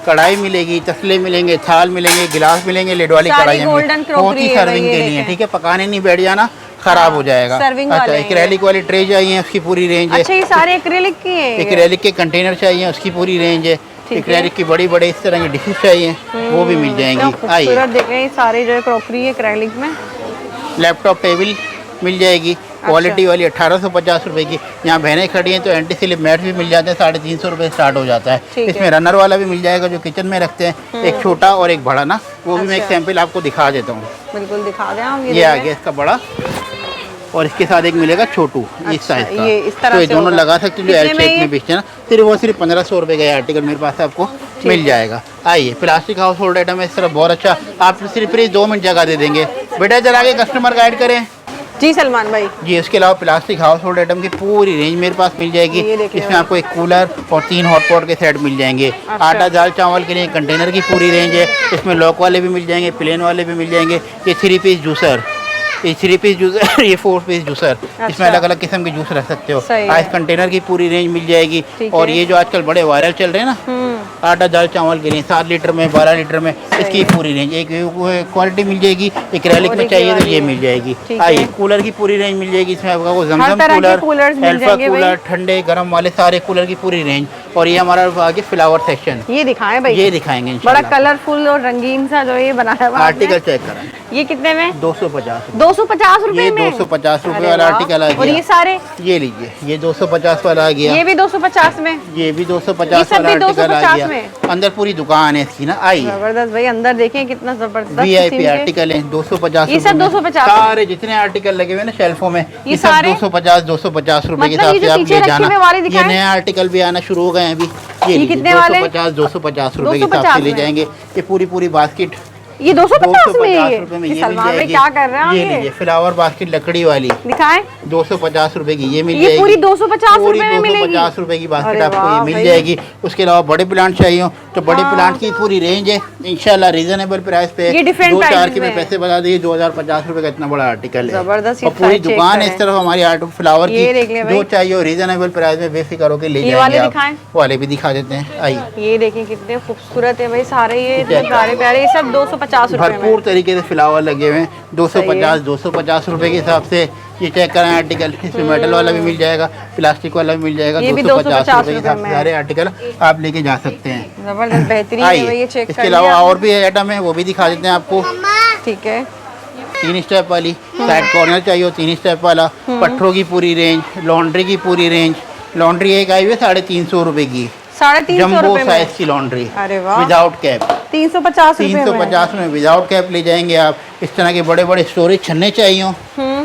B: कढ़ाई मिलेगी, तसले मिलेंगे, थाल मिलेंगे, गिलास मिलेंगे, लेड वाली कढ़ाई होती सर्विंग के लिए, ठीक है। पकाने नहीं बैठ जाना, खराब हो जाएगा। अच्छा, एक्रेलिक वाली ट्रे चाहिए, उसकी पूरी रेंज है।
A: अच्छा, ये सारे एक्रेलिक की हैं।
B: एक्रेलिक के कंटेनर चाहिए, उसकी पूरी रेंज है। एक्रेलिक की बड़ी बड़े इस तरह की डिशेज चाहिए, वो भी मिल जाएंगी। आइए,
A: देख रहे हैं सारे जो क्रॉकरी है एक्रेलिक में।
B: लैपटॉप टेबल मिल जाएगी, क्वालिटी वाली 1850 रुपये की। यहाँ बहनें खड़ी हैं तो एंटी स्लिप मैट भी मिल जाते हैं, 350 रुपये स्टार्ट हो जाता है। इसमें रनर वाला भी मिल जाएगा जो किचन में रखते हैं, एक छोटा और एक बड़ा ना, वो भी मैं एक सैंपल आपको दिखा देता हूँ।
A: बिल्कुल दिखा दें आप।
B: ये आ गया इसका बड़ा, और इसके साथ एक मिलेगा छोटू, इस साइज का।
A: ये इस तरह
B: तो ये दोनों लगा सकते हैं जो एल शेप में बेचते हैं ना। सिर्फ वो सिर्फ 1500 रुपये का आर्टिकल मेरे पास आपको मिल जाएगा। आइए, प्लास्टिक हाउस होल्ड आइटम है इस तरह, बहुत अच्छा। आप सिर्फ 2 मिनट जगह दे देंगे। बेटा जरा आगे कस्टमर गाइड करें
A: जी सलमान भाई
B: जी। इसके अलावा प्लास्टिक हाउस होल्ड आइटम की पूरी रेंज मेरे पास मिल जाएगी। इसमें आपको एक कूलर और 3 हॉटपॉट के सेट मिल जाएंगे। आटा दाल चावल के लिए कंटेनर की पूरी रेंज है। इसमें लॉक वाले भी मिल जाएंगे, प्लेन वाले भी मिल जाएंगे। ये 3 पीस जूसर, ये 3 पीस जूसर, ये 4 पीस जूसर, इसमें अलग अलग किस्म के जूस रख सकते हो। आइस कंटेनर की पूरी रेंज मिल जाएगी। और ये जो आजकल बड़े वायरल चल रहे हैं ना, आटा दाल चावल के लिए 7 लीटर में, 12 लीटर में, इसकी पूरी रेंज एक क्वालिटी मिल जाएगी। एक्रेलिक में चाहिए तो ये मिल जाएगी। आइए, कूलर की पूरी रेंज मिल जाएगी। इसमें आपको जमजम कूलर, एल्फा कूलर, ठंडे गर्म वाले सारे कूलर की पूरी रेंज। और ये हमारा आगे फ्लावर सेक्शन,
A: ये दिखाएं भाई,
B: ये दिखाएंगे।
A: बड़ा कलरफुल और रंगीन सा जो ये बनाया हुआ
B: आर्टिकल चेक करें।
A: ये कितने में?
B: 250
A: रुपए में।
B: 250 रुपए वाला आर्टिकल आ गया।
A: और ये सारे,
B: ये लीजिए, ये 250 वाला आ गया।
A: ये भी 250 में,
B: ये भी 250 वाला आर्टिकल आ गया। अंदर पूरी दुकान है इसकी ना। आइए,
A: जबरदस्त भाई, अंदर देखें कितना जबरदस्त
B: VIP आर्टिकल है। 250,
A: ये सब 250,
B: सारे जितने आर्टिकल लगे हुए ना शेल्फों में,
A: ये सब
B: 250 रुपए के हिसाब से आप ले जाना। ये नया आर्टिकल भी आना शुरू हो गए हैं अभी। ये
A: कितने वाले?
B: 250 रुपए के हिसाब से ले जाएंगे। ये पूरी बास्केट
A: ये 250 में।
B: रुपए में ये
A: सलमान
B: मिल जाएगी।
A: क्या कर रहे हैं?
B: ये लीजिए, फ्लावर बास्केट लकड़ी वाली,
A: दिखाएं।
B: 250 रुपए की ये मिल जाएगी।
A: पूरी 250 रुपए में मिलेगी।
B: 250 रुपए की बास्केट आपको ये मिल जाएगी। उसके अलावा बड़े प्लांट चाहिए हो तो बड़े प्लांट की पूरी रेंज है इंशाल्लाह, रीजनेबल प्राइस पे। 2-4 के मैं पैसे बता दिए, 2050 रुपए का इतना बड़ा आर्टिकल है।
A: जबरदस्त।
B: और पूरी दुकान है इस तरफ हमारी आर्ट फ्लावर की, जो चाहिए हो रीजनेबल प्राइस में बेफिक्र होकर ले जाएंगे। वाले भी दिखा देते हैं। आइए,
A: ये देखें कितने खूबसूरत है भाई सारे, ये प्यारे प्यारे, ये सब 250 रुपए में।
B: भरपूर तरीके से फ्लावर लगे हुए हैं। 250 रुपए के हिसाब से ये चेक करें आर्टिकल। इसमें मेटल वाला भी मिल जाएगा, प्लास्टिक वाला भी मिल जाएगा। 250 रुपए के हिसाब से सारे आर्टिकल आप लेके जा सकते हैं।
A: जबरदस्त बेहतरीन है ये, चेक
B: इसके अलावा और भी आइटम है, वो भी दिखा देते हैं आपको।
A: ठीक है,
B: 3 स्टेप वाली, साइड कॉर्नर चाहिए हो 3 स्टेप वाला, पट्टों की पूरी रेंज, लॉन्ड्री की पूरी रेंज। लॉन्ड्री एक आई हुई है 350 रुपए की,
A: 350
B: जम्बो
A: रुपए में।
B: साइज की लॉन्ड्री
A: अरे वाह,
B: विदाउट कैप
A: 350 रुपए में।
B: 350 में विदाउट कैप ले जाएंगे आप। इस तरह के बड़े बड़े स्टोरेज छन्ने चाहिए हो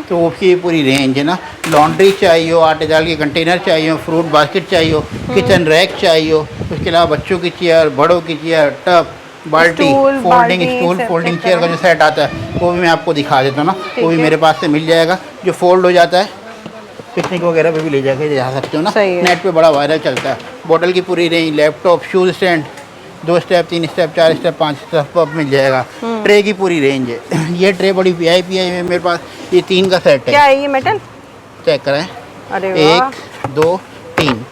B: तो उसकी पूरी रेंज है ना। लॉन्ड्री चाहिए हो, आटे दाल के कंटेनर चाहिए हो, फ्रूट बास्केट चाहिए हो, किचन रैक चाहिए हो, उसके अलावा बच्चों की चेयर, बड़ों की चेयर, टब, बाल्टी, फोल्डिंग स्टूल, फोल्डिंग चेयर का जो सेट आता है वो भी मैं आपको दिखा देता हूँ ना। वो भी मेरे पास से मिल जाएगा, जो फोल्ड हो जाता है, पिकनिक वगैरह पे भी ले जाके जा सकते हो ना। नेट पे बड़ा वायरल चलता है। बॉटल की पूरी range, laptop, shoes stand, 2 step, 3 step, 4 step, 5 step अब मिल जाएगा। ट्रे की पूरी रेंज है। ये ट्रे बड़ी VIP है मेरे पास, ये 3 का सेट है।
A: क्या है ये मेटल?
B: चेक कराएं।
A: अरे वाह,
B: 1 2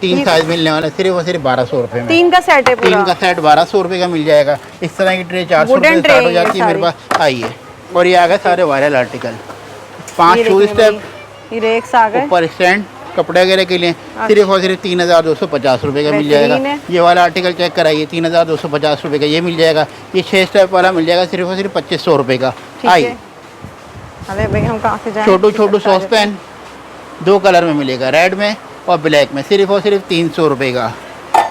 B: 3 साइज मिलने वाला है, सिर्फ और सिर्फ 1200 रुपये में।
A: 3 का सेट है पूरा।
B: 3 का सेट 1200 रुपये का मिल जाएगा। इस तरह की ट्रे 400 रुपये से स्टार्ट हो जाती है मेरे पास। आइए, और ये आ गए सारे वायरल आर्टिकल। 5 शूज स्टेप,
A: ये रेक्स आ गए,
B: ऊपर स्टैंड कपड़े वगैरह के लिए, सिर्फ और सिर्फ 3250 रुपये का मिल जाएगा। ये वाला आर्टिकल चेक कराइए, 3250 रुपये का ये मिल जाएगा। ये 6 स्टेप वाला मिल जाएगा सिर्फ और सिर्फ 2500 रुपये का। आइए,
A: अरे भाई हम कहाँ से जाएं?
B: छोटू सॉस पैन 2 कलर में मिलेगा, रेड में और ब्लैक में, सिर्फ और सिर्फ 300 रुपये का।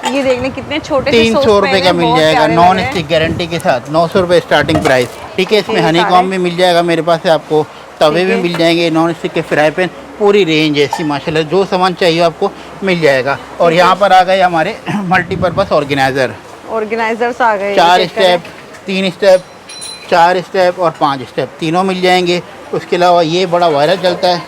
A: ये देखने कितने छोटे
B: 300 रुपये का मिल जाएगा, नॉन स्टिक गारंटी के साथ। 900 रुपये स्टार्टिंग प्राइस। ठीक है, इसमें हनी कॉम भी मिल जाएगा मेरे पास से आपको, तवे भी मिल जाएंगे, नॉन स्टिक के फ्राई पैन, पूरी रेंज है इसकी माशाल्लाह। जो सामान चाहिए आपको मिल जाएगा। और यहाँ पर आ गए हमारे मल्टीपर्पज़
A: ऑर्गेनाइजर्स आ गए।
B: 4 स्टेप, 3 स्टेप, 4 स्टेप और 5 स्टेप, तीनों मिल जाएंगे। उसके अलावा ये बड़ा वायरल चलता है,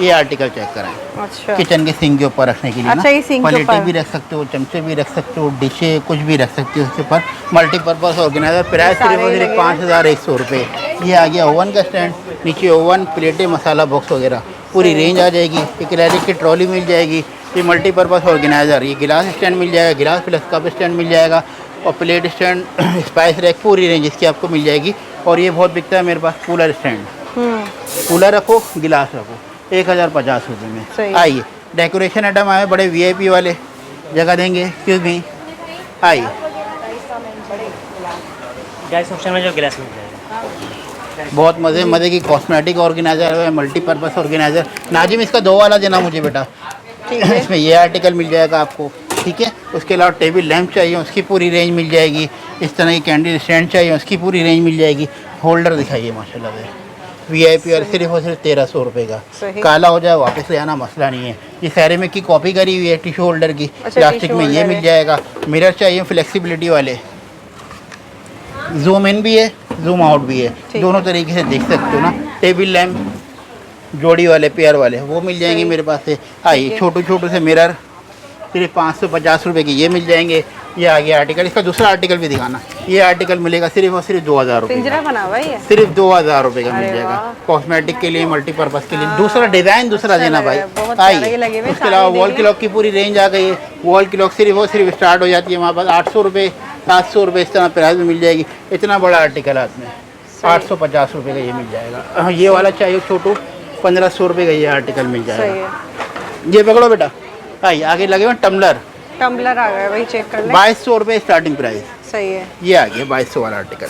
B: ये आर्टिकल चेक कराएं।
A: अच्छा,
B: किचन के सिंक के ऊपर रखने के लिए
A: अच्छा, ये सिंक के
B: प्लेटें
A: ऊपर
B: भी रख सकते हो, चमचे भी रख सकते हो, डिशे कुछ भी रख सकते हो उसके ऊपर। मल्टीपर्पज़ ऑर्गेनाइजर, प्राइस सिर्फ और सिर्फ 5100 रुपये। ये आ गया ओवन का स्टैंड, नीचे ओवन, प्लेटें, मसाला बॉक्स वगैरह पूरी रेंज आ जाएगी। एक इलेक्ट्रिक की ट्रॉली मिल जाएगी। ये मल्टीपर्पज़ ऑर्गेनाइजर, ये गिलास स्टैंड मिल जाएगा, गिलास प्लस कप स्टैंड मिल जाएगा, और प्लेट स्टैंड, स्पाइस रैक, पूरी रेंज इसकी आपको मिल जाएगी। और ये बहुत बिकता है मेरे पास, कूलर स्टैंड, कूलर रखो, गिलास रखो, 1050 रुपये में। आइए, डेकोरेशन आइटम आए बड़े VIP वाले, जगह देंगे क्यों भी। आइए,
D: गैस ऑप्शन में जो गिलास मिल जाएगा,
B: बहुत मज़े की कॉस्मेटिक ऑर्गेनाइजर है, मल्टीपर्पज़ ऑर्गेनाइजर। नाजिम, इसका 2 वाला देना मुझे बेटा। इसमें ये आर्टिकल मिल जाएगा आपको। ठीक है, उसके अलावा टेबल लैंप चाहिए, उसकी पूरी रेंज मिल जाएगी। इस तरह की कैंडल स्टैंड चाहिए, उसकी पूरी रेंज मिल जाएगी। होल्डर दिखाइए माशाल्लाह से, VIP और सिर्फ 1300 रुपये का। काला हो जाए वापस ले आना, मसला नहीं है। ये सेरेमिक की कॉपी करी हुई है टिश्यू होल्डर की, प्लास्टिक में ये मिल जाएगा। मिरर चाहिए फ्लेक्सिबिलिटी वाले, जूम इन भी है, जूम आउट भी है, दोनों तरीके से देख सकते हो ना। टेबल लैंप जोड़ी वाले, पेयर वाले, वो मिल जाएंगे मेरे पास से। आइए, छोटू से मिरर सिर्फ 550 रुपये की ये मिल जाएंगे। ये आ गया आर्टिकल, इसका दूसरा आर्टिकल भी दिखाना। ये आर्टिकल मिलेगा सिर्फ और सिर्फ 2000 रुपये, सिर्फ 2000 रुपये का मिल जाएगा। कॉस्मेटिक के लिए, मल्टीपर्पज़ के लिए, दूसरा डिज़ाइन दूसरा देना भाई। आइए, उसके अलावा वॉल क्लॉक की पूरी रेंज आ गई है। वॉल क्लॉक सिर्फ और सिर्फ स्टार्ट हो जाती है हमारे पास 800 रुपये, 700 रुपये, इस तरह प्राइस में मिल जाएगी। इतना बड़ा आर्टिकल हाथ में 850 रुपये का ये मिल जाएगा। ये वाला चाहिए छोटू, 1500 रुपये का ये आर्टिकल मिल जाएगा। ये पकड़ो बेटा। आइए, आगे लगे हुए टम्बलर
A: आ गया भाई, चेक कर लें।
B: 2200 रुपये स्टार्टिंग प्राइस।
A: सही है,
B: ये आ गया 2200 वाला आर्टिकल।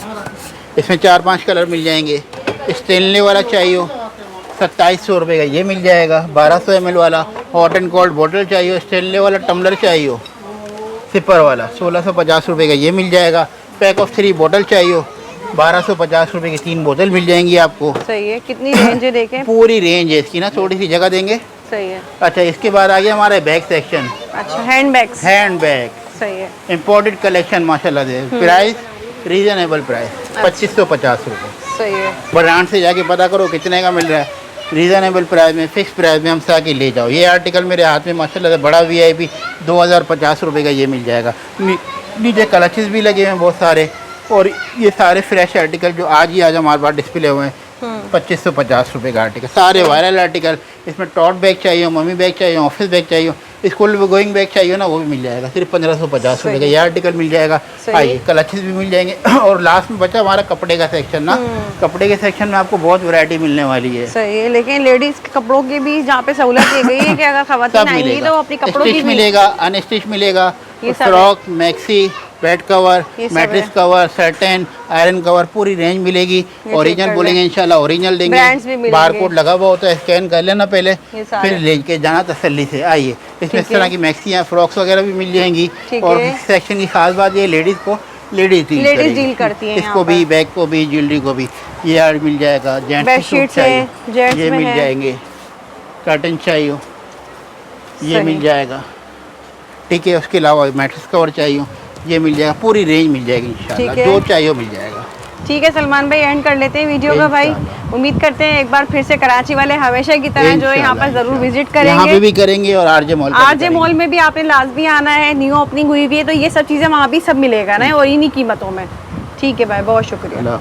B: इसमें 4-5 कलर मिल जाएंगे। स्टेनले वाला चाहिए 2700 रुपये का ये मिल जाएगा। 1200 ml वाला हॉट एंड कोल्ड बोतल चाहिए, स्टेनले वाला टम्बलर चाहिए सिपर वाला, 1650 रुपये का ये मिल जाएगा। पैक ऑफ 3 बोतल चाहिए, 1250 रुपये की 3 बोतल मिल जाएंगी आपको।
A: सही है, कितनी रेंज है देखें?
B: पूरी रेंज है इसकी ना, थोड़ी सी जगह देंगे।
A: सही है।
B: अच्छा, इसके बाद आ गया हमारा बैग सेक्शन।
A: अच्छा, हैंड बैग। सही है,
B: इम्पोर्टेड कलेक्शन माशाल्लाह से। प्राइस रीजनेबल प्राइस, 2550 रुपये।
A: सही है।
B: ब्रांड से जाके पता करो कितने का मिल रहा है। रीज़नेबल प्राइस में, फिक्स प्राइस में हम से आके ले जाओ। ये आर्टिकल मेरे हाथ में माशाल्लाह से बड़ा VIP 2050 रुपये का ये मिल जाएगा। नीचे क्लचेस भी लगे हुए हैं बहुत सारे, और ये सारे फ्रेश आर्टिकल जो आज ही आज हमारे पास डिस्प्ले हुए हैं। 2550 रुपये का आर्टिकल, सारे वायरल आर्टिकल। इसमें टॉट बैग चाहिए, मम्मी बैग चाहिए, ऑफिस बैग चाहिए, स्कूल गोइंग बैग चाहिए ना, वो भी मिल जाएगा। सिर्फ 1550 रुपये का ये आर्टिकल मिल जाएगा। आइए, क्लचेस भी मिल जाएंगे। और लास्ट में बचा हमारा कपड़े का सेक्शन ना। कपड़े के सेक्शन में आपको बहुत वैरायटी मिलने वाली है।
A: सही है, लेकिन लेडीज के कपड़ों की भी जहाँ पे सहूलत की गई है कि अगर खवातीन आएंगी तो अपनी कपड़ों की
B: मिलेगा, अनस्टिच मिलेगा,
A: ये सब है।
B: फ्रॉक, मैक्सी, बेड कवर,
A: ये सब
B: मैट्रेस
A: है।
B: कवर, सर्टेन, आयरन कवर, पूरी रेंज मिलेगी।
A: चेक
B: ओरिजिनल
A: कर
B: बोलेंगे इंशाल्लाह ओरिजिनल देंगे।
A: Brands भी मिलेंगे।
B: बारकोड लगा हुआ होता है, स्कैन कर लेना पहले,
A: ये सारे।
B: फिर लेके जाना तसल्ली से। आइए इसमें इस
A: ठीक है।
B: तरह की मैक्सियाँ, फ्रॉक्स वगैरह भी मिल जाएंगी।
A: ठीक
B: और
A: है।
B: इस सेक्शन की खास बात ये लेडीज़ को लेडीज़
A: डील करती हैं यहाँ
B: इसको भी,
A: पर।
B: बैग को भी, ज्वेलरी को भी। ये यार मिल जाएगा। जेंट्स
A: बेडशीट्स है, जेंट्स
B: ये
A: में
B: मिल
A: है।
B: जाएंगे। कर्टन चाहिए ये
A: सही।
B: मिल जाएगा। ठीक है, उसके अलावा मैट्रेस कवर चाहिए ये मिल जाएगा। पूरी रेंज मिल जाएगी इंशाल्लाह,
A: ठीक है।
B: जो चाहिए वो मिल जाएगा।
A: ठीक है सलमान भाई, एंड कर लेते हैं वीडियो का भाई।
B: इंशाल्लाह।
A: उम्मीद करते हैं एक बार फिर से कराची वाले हमेशा की तरह जो है यहाँ पर जरूर विजिट
B: यहाँ पे
A: करेंगे।
B: भी करेंगे और आरजे मॉल
A: आरजे मॉल में भी आपने लाजमी आना है, न्यू ओपनिंग हुई हुई है, तो ये सब चीज़ें वहाँ भी सब मिलेगा ना और इन्हीं कीमतों में। ठीक है भाई, बहुत शुक्रिया।
B: में